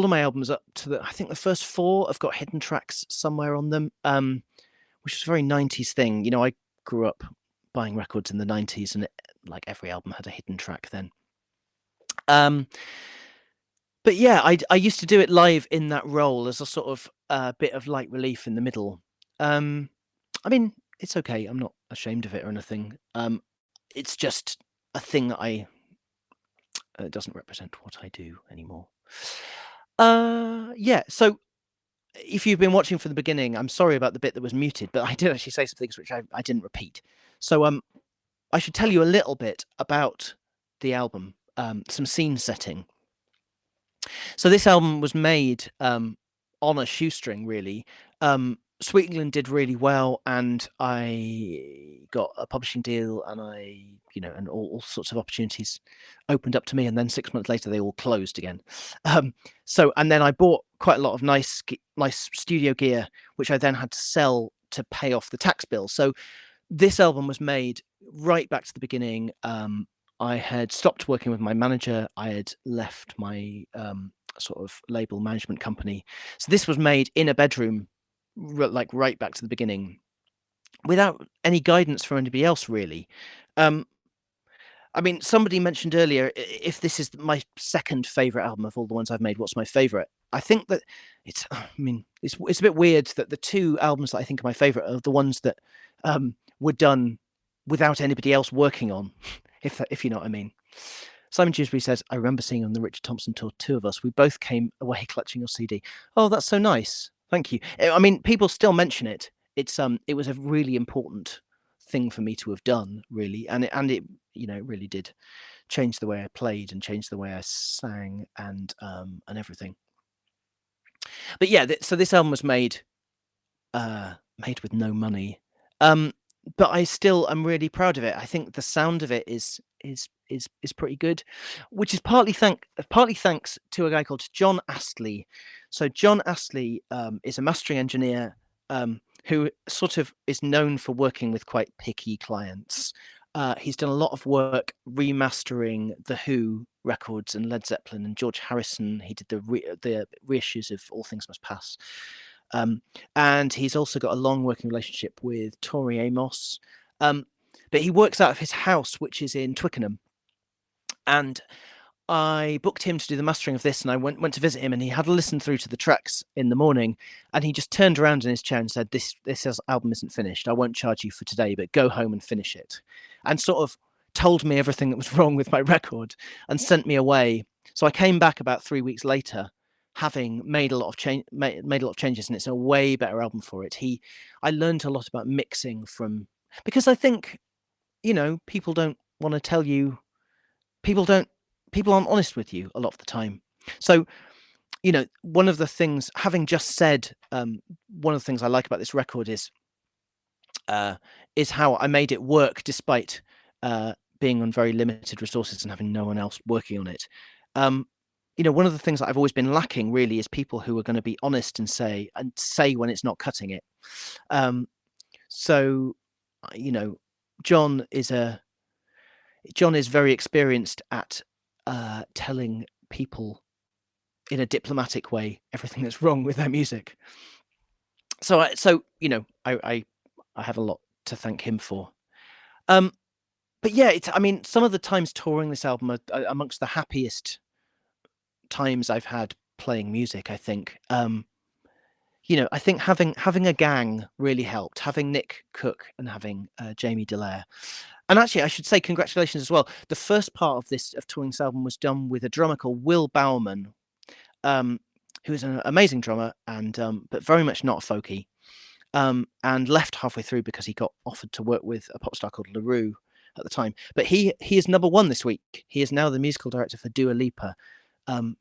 my albums up to I think the first 4 have got hidden tracks somewhere on them, which is a very 90s thing. You know, I grew up buying records in the 90s, and like every album had a hidden track then. But yeah, I used to do it live in that role as a sort of bit of light relief in the middle. I mean, it's okay. I'm not ashamed of it or anything. It's just a thing that it doesn't represent what I do anymore. Yeah. So if you've been watching from the beginning, I'm sorry about the bit that was muted, but I did actually say some things which I didn't repeat. So I should tell you a little bit about the album, some scene setting. So this album was made on a shoestring, really. Sweet England did really well, and I got a publishing deal, and and all sorts of opportunities opened up to me. And then 6 months later, they all closed again. And then I bought quite a lot of nice studio gear, which I then had to sell to pay off the tax bill. So this album was made right back to the beginning. I had stopped working with my manager. I had left my sort of label management company. So this was made in a bedroom, like right back to the beginning, without any guidance from anybody else, really. I mean, somebody mentioned earlier, if this is my second favorite album of all the ones I've made, what's my favorite? I think that it's a bit weird that the 2 albums that I think are my favorite are the ones that were done without anybody else working on, if you know what I mean. Simon Dewsbury says, I remember seeing on the Richard Thompson tour 2 of us. We both came away clutching your CD. Oh, that's so nice. Thank you. I mean, people still mention it. It was a really important thing for me to have done, really, and it it really did change the way I played and change the way I sang and everything. But yeah, so this album was made with no money, but I still am really proud of it. I think the sound of it is pretty good, which is partly thanks to a guy called John Astley. So John Astley is a mastering engineer who sort of is known for working with quite picky clients. He's done a lot of work remastering the Who records and Led Zeppelin and George Harrison. He did the reissues of All Things Must Pass. And he's also got a long working relationship with Tori Amos. But he works out of his house, which is in Twickenham. And I booked him to do the mastering of this, and I went to visit him, and he had a listen through to the tracks in the morning, and he just turned around in his chair and said, this album isn't finished. I won't charge you for today, but go home and finish it. And sort of told me everything that was wrong with my record and sent me away. So I came back about 3 weeks later, having made a lot of changes, and it's a way better album for it. I learned a lot about mixing because I think, people don't want to tell you, people aren't honest with you a lot of the time. So, one of the things, having just said, one of the things I like about this record is how I made it work despite being on very limited resources and having no one else working on it. One of the things that I've always been lacking really is people who are going to be honest and say when it's not cutting it. So, John is very experienced at telling people in a diplomatic way everything that's wrong with their music. So I have a lot to thank him for. But yeah, some of the times touring this album are amongst the happiest times I've had playing music. I think I think having a gang really helped, having Nick Cook and having Jamie Dallaire. And actually, I should say congratulations as well. The first part of touring this album was done with a drummer called Will Bowerman, who is an amazing drummer and but very much not a folkie, and left halfway through because he got offered to work with a pop star called Revue at the time. But he is #1 this week. He is now the musical director for Dua Lipa. And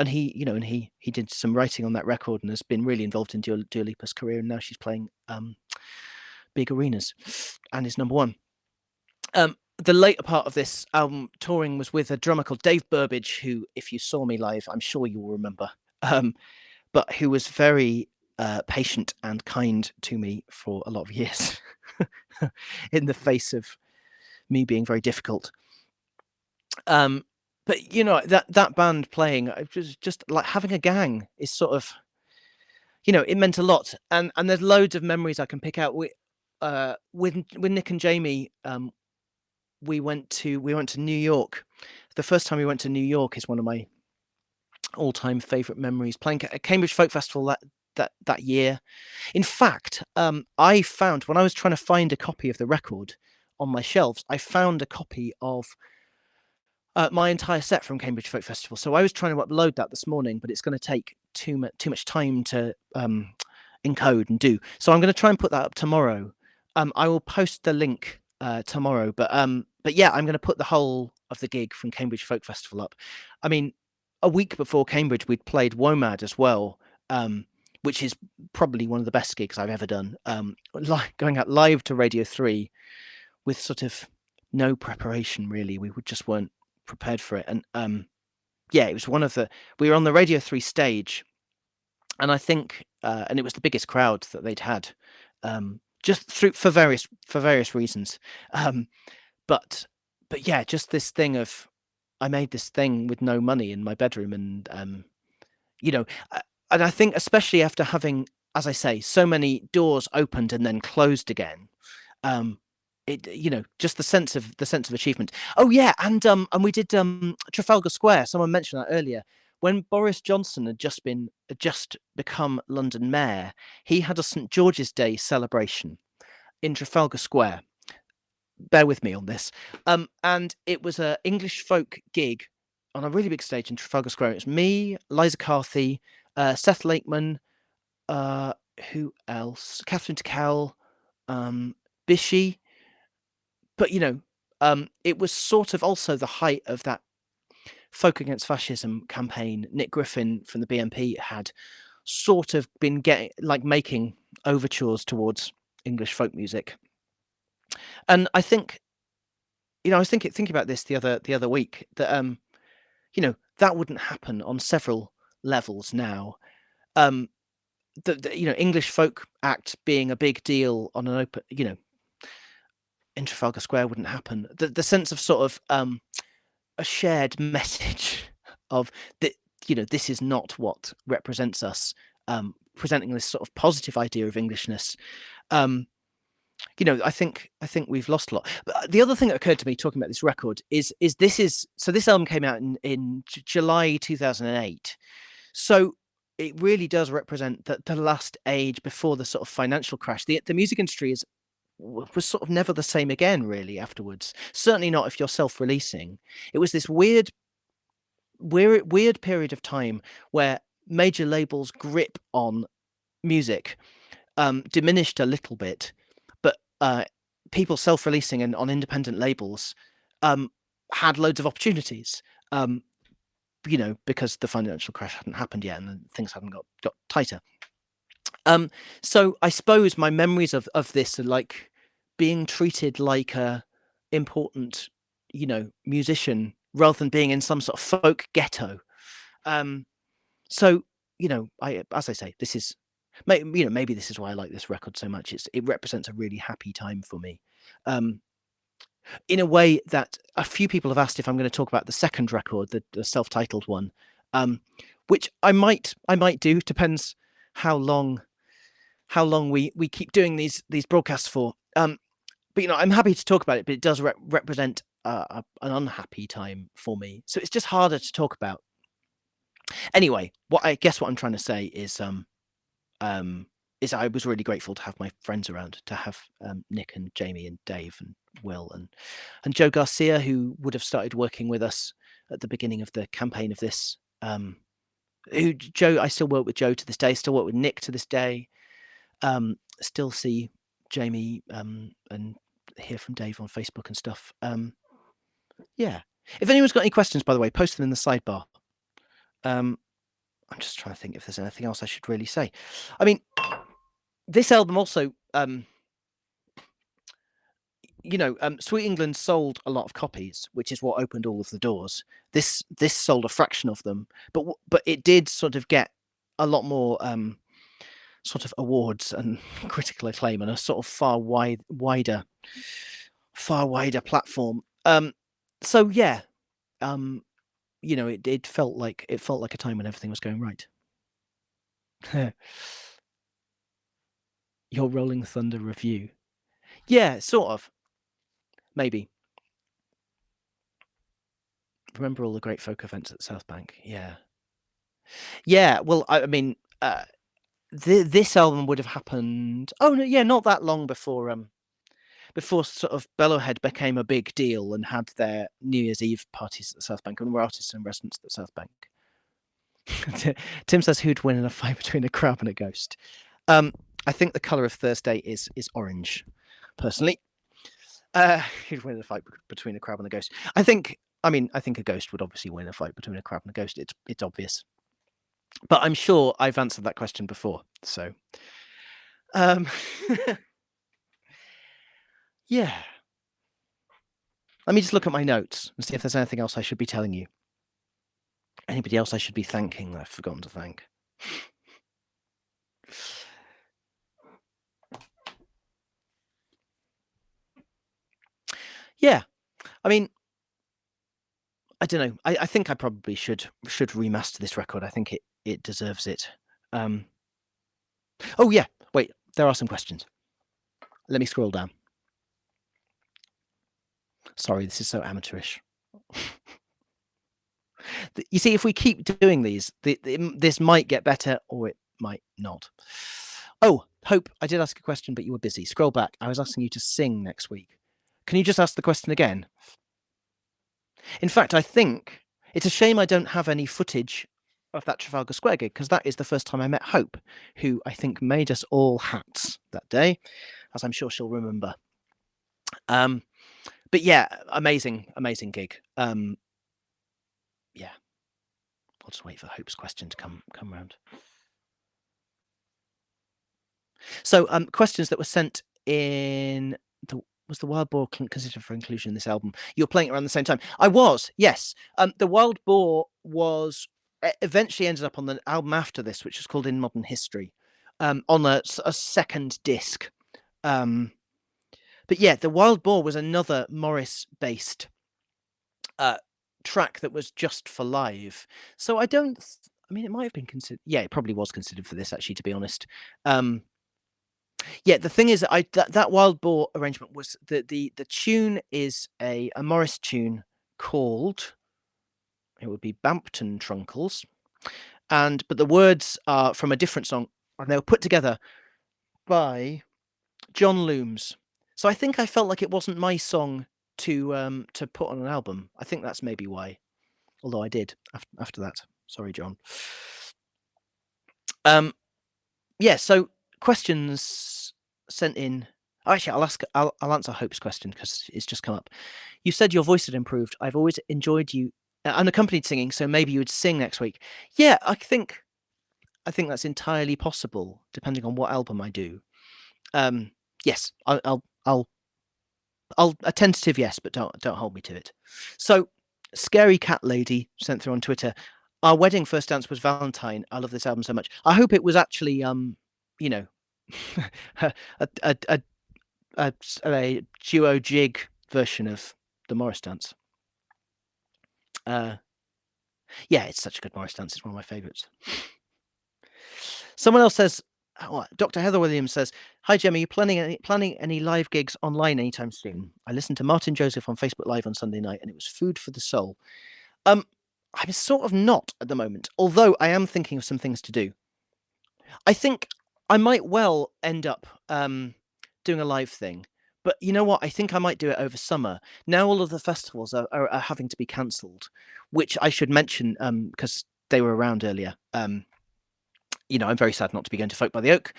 he did some writing on that record and has been really involved in Dua Lipa's career. And now she's playing big arenas and is #1. The later part of this album touring was with a drummer called Dave Burbidge, who, if you saw me live, I'm sure you will remember, but who was very patient and kind to me for a lot of years in the face of me being very difficult. But you know, that band playing, just like having a gang is sort of, you know, it meant a lot. And there's loads of memories I can pick out. With Nick and Jamie, we went to New York. The first time we went to New York is one of my all-time favorite memories. Playing at Cambridge Folk Festival that year. In fact, I found, when I was trying to find a copy of the record on my shelves, I found a copy of my entire set from Cambridge Folk Festival. So I was trying to upload that this morning, but it's going to take too much time to encode and do. So I'm going to try and put that up tomorrow. I will post the link tomorrow, but yeah, I'm going to put the whole of the gig from Cambridge Folk Festival up. I mean, a week before Cambridge, we'd played WOMAD as well, which is probably one of the best gigs I've ever done. Going out live to Radio 3 with sort of no preparation, really. We just weren't prepared for it. And yeah, it was we were on the Radio 3 stage, and I think and it was the biggest crowd that they'd had, just for various reasons. But yeah, just this thing of, I made this thing with no money in my bedroom, and you know, and I think especially after having, as I say, so many doors opened and then closed again, it, you know, just the sense of achievement. Oh yeah, and we did Trafalgar Square. Someone mentioned that earlier. When Boris Johnson had just become London mayor, he had a St George's Day celebration in Trafalgar Square. Bear with me on this. And it was an English folk gig on a really big stage in Trafalgar Square. It was me, Liza Carthy, Seth Lakeman, who else? Catherine Tickell, Bishy. But you know, it was sort of also the height of that Folk Against Fascism campaign. Nick Griffin from the BNP had sort of been making overtures towards English folk music. And I think, you know, I was thinking about this the other week, that you know, that wouldn't happen on several levels now. The you know, English folk act being a big deal on an open, you know, in Trafalgar Square wouldn't happen. The sense of sort of a shared message of that, you know, this is not what represents us, presenting this sort of positive idea of Englishness. You know, I think we've lost a lot. But the other thing that occurred to me talking about this record is this album came out in July 2008. So it really does represent the last age before the sort of financial crash. The music industry was sort of never the same again, really, afterwards. Certainly not if you're self-releasing. It was this weird period of time where major labels' grip on music diminished a little bit, but people self-releasing and on independent labels had loads of opportunities, you know, because the financial crash hadn't happened yet and things hadn't got tighter. So I suppose my memories of this are like being treated like a important, you know, musician rather than being in some sort of folk ghetto. So, you know, as I say, this is, you know, maybe this is why I like this record so much. It represents a really happy time for me. In a way that a few people have asked if I'm going to talk about the second record, the self-titled one, which I might do. Depends how long we keep doing these broadcasts for. But you know, I'm happy to talk about it, but it does represent an unhappy time for me, so it's just harder to talk about. Anyway, what I'm trying to say is I was really grateful to have my friends around, to have Nick and Jamie and Dave and Will and Joe Garcia, who would have started working with us at the beginning of the campaign of this. Joe, I still work with Joe to this day, still work with Nick to this day, still see Jamie and hear from Dave on Facebook and stuff. Yeah. If anyone's got any questions, by the way, post them in the sidebar. I'm just trying to think if there's anything else I should really say. I mean, this album also, you know, Sweet England sold a lot of copies, which is what opened all of the doors. This sold a fraction of them, but it did sort of get a lot more sort of awards and critical acclaim and a sort of far wider far wider platform. So yeah, it felt like a time when everything was going right. Your Rolling Thunder review. Yeah, sort of. Maybe. Remember all the great folk events at South Bank? Yeah. Yeah, well, I mean, this album would have happened. Oh no, yeah, not that long before sort of Bellowhead became a big deal and had their New Year's Eve parties at the South Bank and were artists in residence at the South Bank. Tim says, who'd win in a fight between a crab and a ghost? I think the colour of Thursday is orange, personally. Who'd win in a fight between a crab and a ghost? I think a ghost would obviously win a fight between a crab and a ghost. It's obvious. But I'm sure I've answered that question before. So, yeah. Let me just look at my notes and see if there's anything else I should be telling you. Anybody else I should be thanking that I've forgotten to thank? Yeah. I mean, I don't know. I think I probably should remaster this record. I think it deserves it. Oh yeah. Wait, there are some questions. Let me scroll down. Sorry, this is so amateurish. You see, if we keep doing these, this might get better or it might not. Oh, Hope, I did ask a question, but you were busy. Scroll back. I was asking you to sing next week. Can you just ask the question again? In fact, I think it's a shame I don't have any footage of that Trafalgar Square gig, because that is the first time I met Hope, who I think made us all hats that day, as I'm sure she'll remember. But yeah, amazing gig. Yeah, I'll just wait for Hope's question to come round. So, questions that were sent in. Was the Wild Boar considered for inclusion in this album? You're playing it around the same time. I was, yes. The Wild Boar was eventually ended up on the album after this, which was called In Modern History, on a second disc. But yeah, the Wild Boar was another Morris-based track that was just for live. So I mean, it might have been considered. Yeah, it probably was considered for this, actually, to be honest. Yeah, the thing is, that Wild Boar arrangement was the tune is a Morris tune called, it would be Bampton Trunkles, but the words are from a different song, and they were put together by John Looms. So I think I felt like it wasn't my song to put on an album. I think that's maybe why. Although I did after that. Sorry, John. Yeah. So questions sent in. Oh, actually, I'll answer Hope's question because it's just come up. You said your voice had improved. I've always enjoyed you unaccompanied singing, so maybe you would sing next week. Yeah, I think that's entirely possible, depending on what album I do. Yes, I'll a tentative yes, but don't hold me to it. So, Scary Cat Lady sent through on Twitter. Our wedding first dance was Valentine. I love this album so much. I hope it was actually a duo jig version of the Morris dance. Yeah, it's such a good Morris dance. It's one of my favourites. Someone else says, Dr. Heather Williams says, hi, Gemma, are you planning any live gigs online anytime soon? I listened to Martin Joseph on Facebook Live on Sunday night, and it was food for the soul. I'm sort of not at the moment, although I am thinking of some things to do. I think I might well end up doing a live thing. But you know what? I think I might do it over summer. Now all of the festivals are having to be cancelled, which I should mention because they were around earlier. I'm very sad not to be going to Folk by the Oak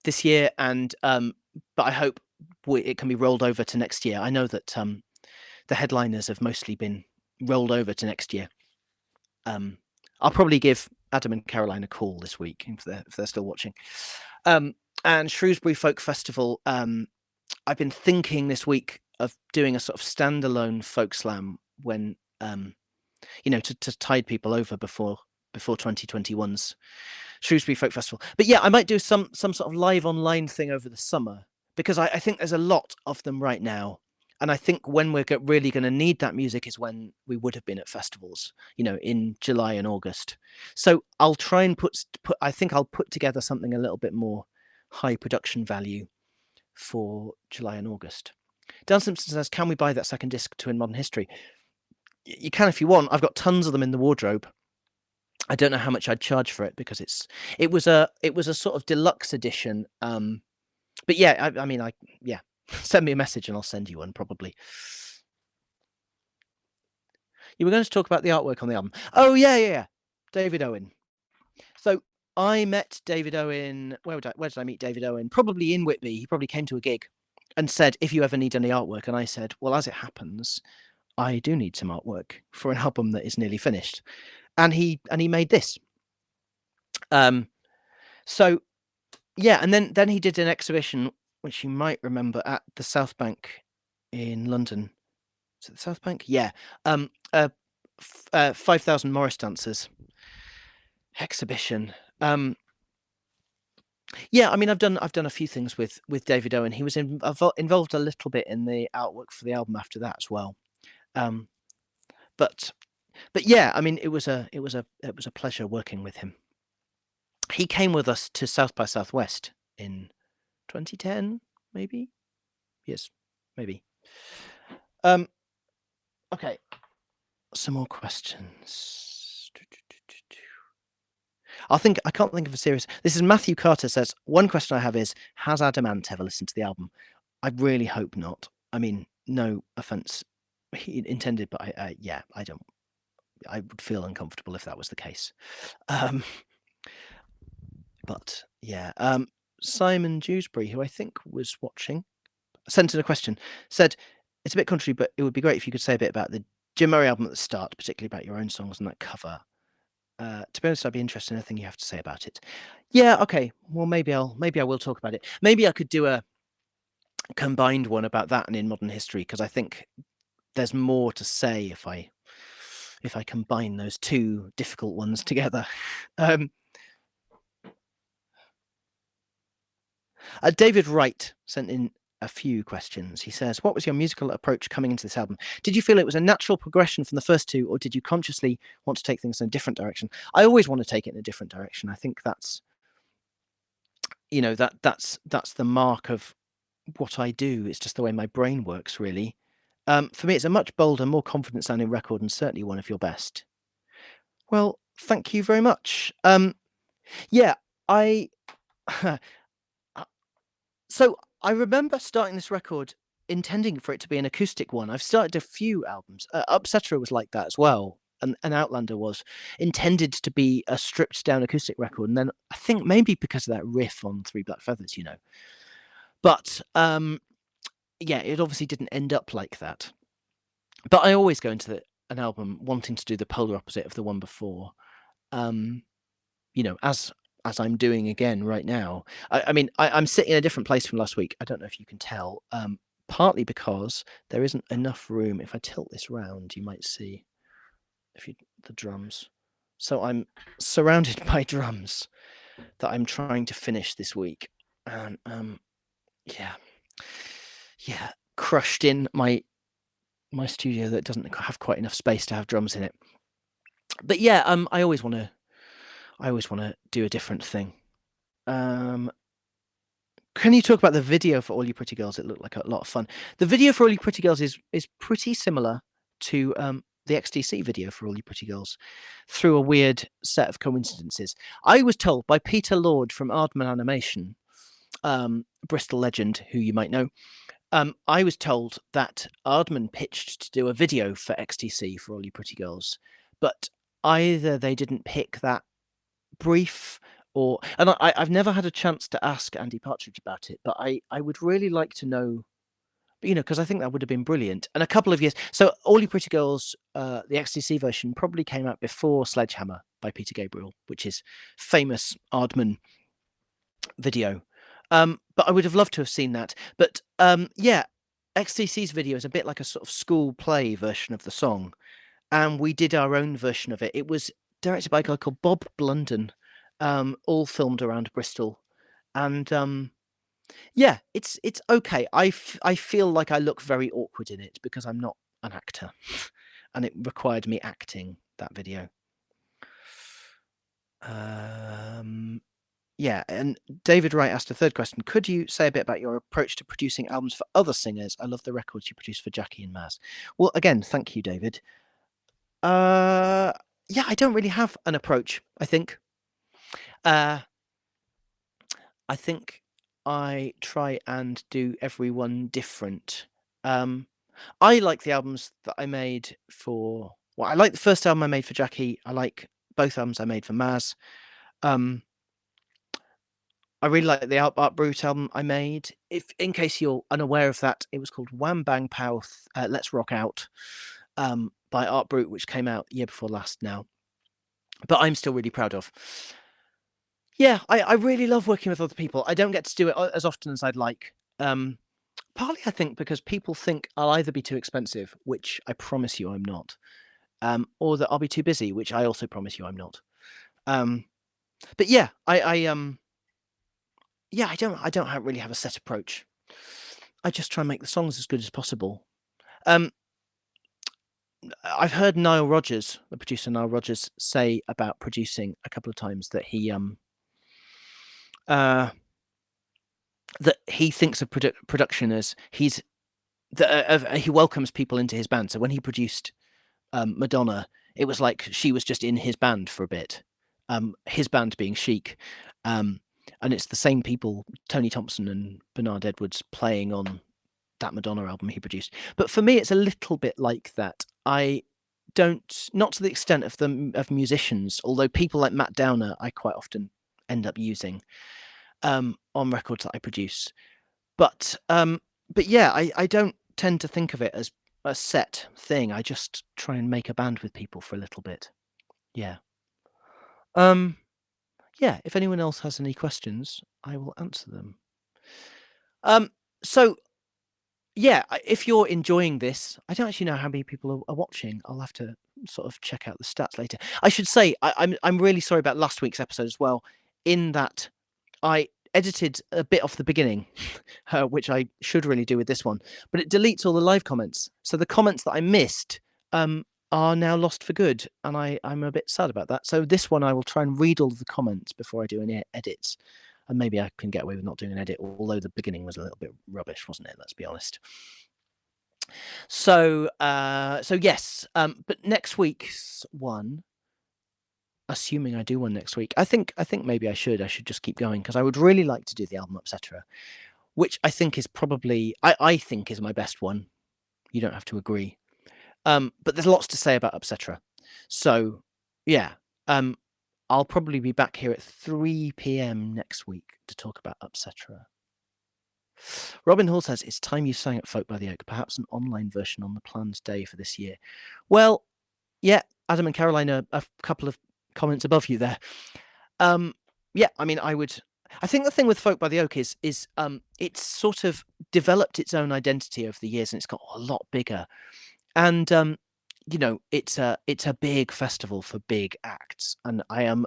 this year, and but I hope it can be rolled over to next year. I know that the headliners have mostly been rolled over to next year. I'll probably give Adam and Caroline a call this week if they're still watching. And Shrewsbury Folk Festival, I've been thinking this week of doing a sort of standalone folk slam when, to tide people over before 2021's Shrewsbury Folk Festival. But yeah, I might do some sort of live online thing over the summer, because I think there's a lot of them right now. And I think when we're really going to need that music is when we would have been at festivals, in July and August. So I'll try and I think I'll put together something a little bit more high production value for July and August. Dan Simpson says, can we buy that second disc to In Modern History? You can if you want. I've got tons of them in the wardrobe. I don't know how much I'd charge for it because it was a sort of deluxe edition. But yeah, I mean, yeah, send me a message and I'll send you one probably. You were going to talk about the artwork on the album. Oh yeah. David Owen. So I met David Owen. Where did I meet David Owen? Probably in Whitby. He probably came to a gig and said, if you ever need any artwork. And I said, well, as it happens, I do need some artwork for an album that is nearly finished. And he made this. So yeah, and then he did an exhibition, which you might remember, at the South Bank in London. Is it the South Bank? Yeah. 5,000 Morris dancers exhibition. Yeah, I mean, I've done a few things with David Owen. He was involved a little bit in the artwork for the album after that as well. But yeah, I mean, it was a pleasure working with him. He came with us to South by Southwest in 2010, maybe. Yes, maybe. Okay, some more questions. I can't think of a serious. This is Matthew Carter says, one question I have is, has Adam Ant ever listened to the album? I really hope not. I mean, no offense intended, but I don't. I would feel uncomfortable if that was the case. But yeah, Simon Dewsbury, who I think was watching, sent in a question, said, it's a bit country, but it would be great if you could say a bit about the Jim Murray album at the start, particularly about your own songs and that cover. To be honest, I'd be interested in anything you have to say about it. Yeah, okay. Well, maybe I will talk about it. Maybe I could do a combined one about that and In Modern History, because I think there's more to say if I combine those two difficult ones together. David Wright sent in a few questions. He says, what was your musical approach coming into this album? Did you feel it was a natural progression from the first two, or did you consciously want to take things in a different direction? I always want to take it in a different direction. I think that's, that's the mark of what I do. It's just the way my brain works, really. For me, it's a much bolder, more confident sounding record, and certainly one of your best. Well, thank you very much. Yeah, so I remember starting this record intending for it to be an acoustic one. I've started a few albums. Upsetter was like that as well. And Outlander was intended to be a stripped down acoustic record. And then I think maybe because of that riff on Three Black Feathers, But yeah, it obviously didn't end up like that. But I always go into an album wanting to do the polar opposite of the one before. As I'm doing again right now. I mean, I'm sitting in a different place from last week. I don't know if you can tell, partly because there isn't enough room. If I tilt this round, you might see the drums. So I'm surrounded by drums that I'm trying to finish this week. And yeah, crushed in my studio that doesn't have quite enough space to have drums in it. But yeah, I always want to do a different thing. Can you talk about the video for All You Pretty Girls? It looked like a lot of fun. The video for All You Pretty Girls is pretty similar to the XTC video for All You Pretty Girls, through a weird set of coincidences. I was told by Peter Lord from Aardman Animation, Bristol legend, who you might know. I was told that Aardman pitched to do a video for XTC for All You Pretty Girls, but either they didn't pick that brief, and I've never had a chance to ask Andy Partridge about it, but I would really like to know, because I think that would have been brilliant. And a couple of years, so All You Pretty Girls, the XTC version probably came out before Sledgehammer by Peter Gabriel, which is famous Aardman video. But I would have loved to have seen that. But yeah, XTC's video is a bit like a sort of school play version of the song, and we did our own version of it. It was directed by a guy called Bob Blunden, all filmed around Bristol, and Yeah, it's okay. I feel like I look very awkward in it because I'm not an actor, and it required me acting that video. Yeah, and David Wright asked a third question. Could you say a bit about your approach to producing albums for other singers? I love the records you produce for Jackie and Maz. Well, again, thank you, David. Yeah, I don't really have an approach, I think. I think I try and do everyone different. I like the albums that I made for. Well, I like the first album I made for Jackie. I like both albums I made for Maz. I really like the Art Brut album I made. If, in case you're unaware of that, it was called Wham Bang Pow, Let's Rock Out, by Art Brut, which came out year before last now. But I'm still really proud of. Yeah, I really love working with other people. I don't get to do it as often as I'd like. Partly, I think, because people think I'll either be too expensive, which I promise you I'm not, or that I'll be too busy, which I also promise you I'm not. But yeah, yeah, I don't really have a set approach. I just try and make the songs as good as possible. I've heard Nile Rodgers, the producer Nile Rodgers, say about producing a couple of times that he thinks of production as he welcomes people into his band. So when he produced Madonna, it was like she was just in his band for a bit. His band being Chic, and it's the same people, Tony Thompson and Bernard Edwards, playing on that Madonna album he produced. But for me, it's a little bit like that. I don't, not to the extent of musicians, although people like Matt Downer I quite often end up using on records that I produce. But yeah, I don't tend to think of it as a set thing. I just try and make a band with people for a little bit. Yeah. Yeah, if anyone else has any questions, I will answer them. So yeah, if you're enjoying this, I don't actually know how many people are watching. I'll have to sort of check out the stats later. I should say I'm really sorry about last week's episode as well, in that I edited a bit off the beginning, which I should really do with this one, but it deletes all the live comments. So the comments that I missed are now lost for good, and I'm a bit sad about that. So this one I will try and read all of the comments before I do any edits. And maybe I can get away with not doing an edit, although the beginning was a little bit rubbish, wasn't it? Let's be honest. So yes, but next week's one, assuming I do one next week, I think maybe I should just keep going, because I would really like to do the album Etc., which I think is probably I think is my best one. You don't have to agree, but there's lots to say about Etc. So yeah, I'll probably be back here at 3 p.m. next week to talk about Etc. Robin Hall says, it's time you sang at Folk by the Oak, perhaps an online version on the planned day for this year. Well, yeah, Adam and Caroline are a couple of comments above you there. Yeah, I mean, I think the thing with Folk by the Oak is it's sort of developed its own identity over the years, and it's got a lot bigger. And you know, it's a big festival for big acts, and I am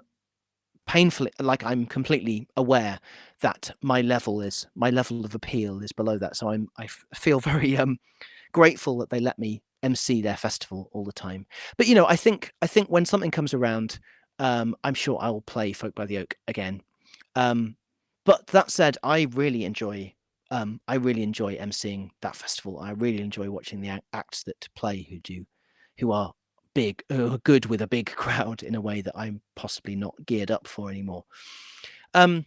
painfully, like, I'm completely aware that my level of appeal is below that. So I feel very grateful that they let me MC their festival all the time. But you know, I think when something comes around, I'm sure I'll play Folk by the Oak again. But that said, I really enjoy emceeing that festival. I really enjoy watching the acts that play who are big, who are good with a big crowd in a way that I'm possibly not geared up for anymore. But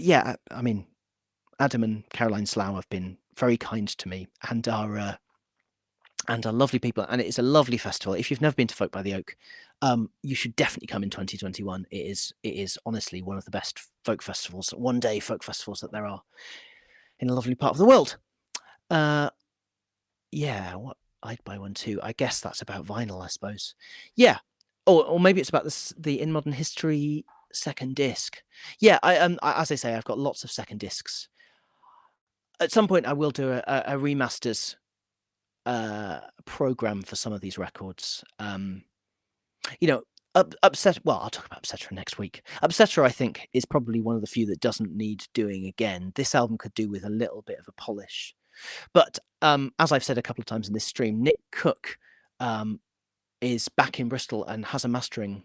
yeah, I mean, Adam and Caroline Slough have been very kind to me and are lovely people, and it is a lovely festival. If you've never been to Folk by the Oak, you should definitely come in 2021. It is honestly one of the best folk festivals, one-day folk festivals that there are in a lovely part of the world. Yeah, what I'd buy one too. I guess that's about vinyl, I suppose. Yeah, or maybe it's about the In Modern History second disc. Yeah, as I say, I've got lots of second discs. At some point, I will do a remasters program for some of these records. You know, Upset. Well, I'll talk about Upsetter next week. Upsetter, I think, is probably one of the few that doesn't need doing again. This album could do with a little bit of a polish. But as I've said a couple of times in this stream, Nick Cook is back in Bristol and has a mastering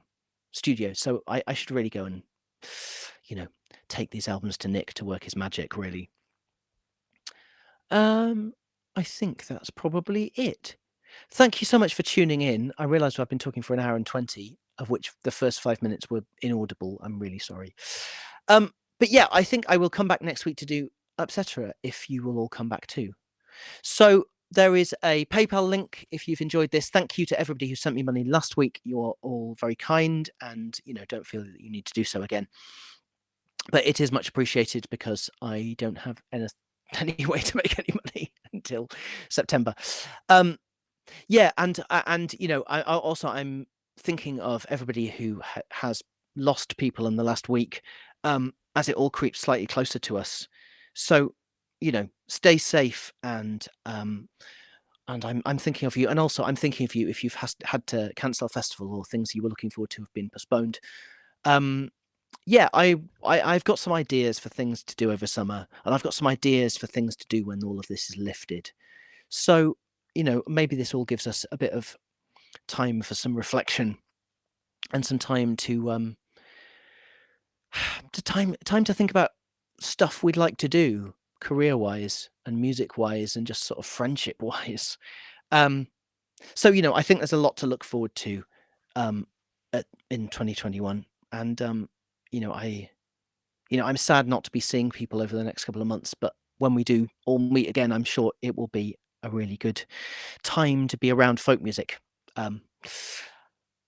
studio. So I should really go and, take these albums to Nick to work his magic, really. I think that's probably it. Thank you so much for tuning in. I realise I've been talking for an hour and 20, of which the first 5 minutes were inaudible. I'm really sorry. But yeah, I think I will come back next week to do Upsetter if you will all come back too. So there is a PayPal link if you've enjoyed this. Thank you to everybody who sent me money last week. You're all very kind and, don't feel that you need to do so again. But it is much appreciated because I don't have any way to make any money until September. Yeah, and I also I'm thinking of everybody who has lost people in the last week, as it all creeps slightly closer to us. So, stay safe, and I'm thinking of you, and also I'm thinking of you if you've had to cancel a festival or things you were looking forward to have been postponed. Yeah, I've got some ideas for things to do over summer, and I've got some ideas for things to do when all of this is lifted. So, maybe this all gives us a bit of time for some reflection and some time to time to think about stuff we'd like to do career-wise and music-wise and just sort of friendship-wise. So, I think there's a lot to look forward to in 2021, and I'm sad not to be seeing people over the next couple of months, but when we do all meet again, I'm sure it will be a really good time to be around folk music.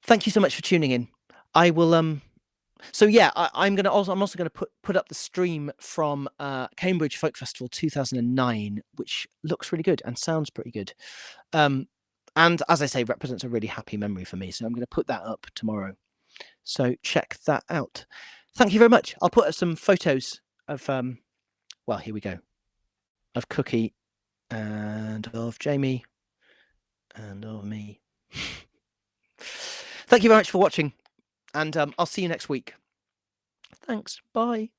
Thank you so much for tuning in. I will so yeah, I'm also gonna put up the stream from Cambridge Folk Festival 2009, which looks really good and sounds pretty good. And as I say, represents a really happy memory for me. So I'm gonna put that up tomorrow. So check that out. Thank you very much. I'll put up some photos of well, here we go. Of Cookie and of Jamie and of me. Thank you very much for watching, and I'll see you next week. Thanks. Bye.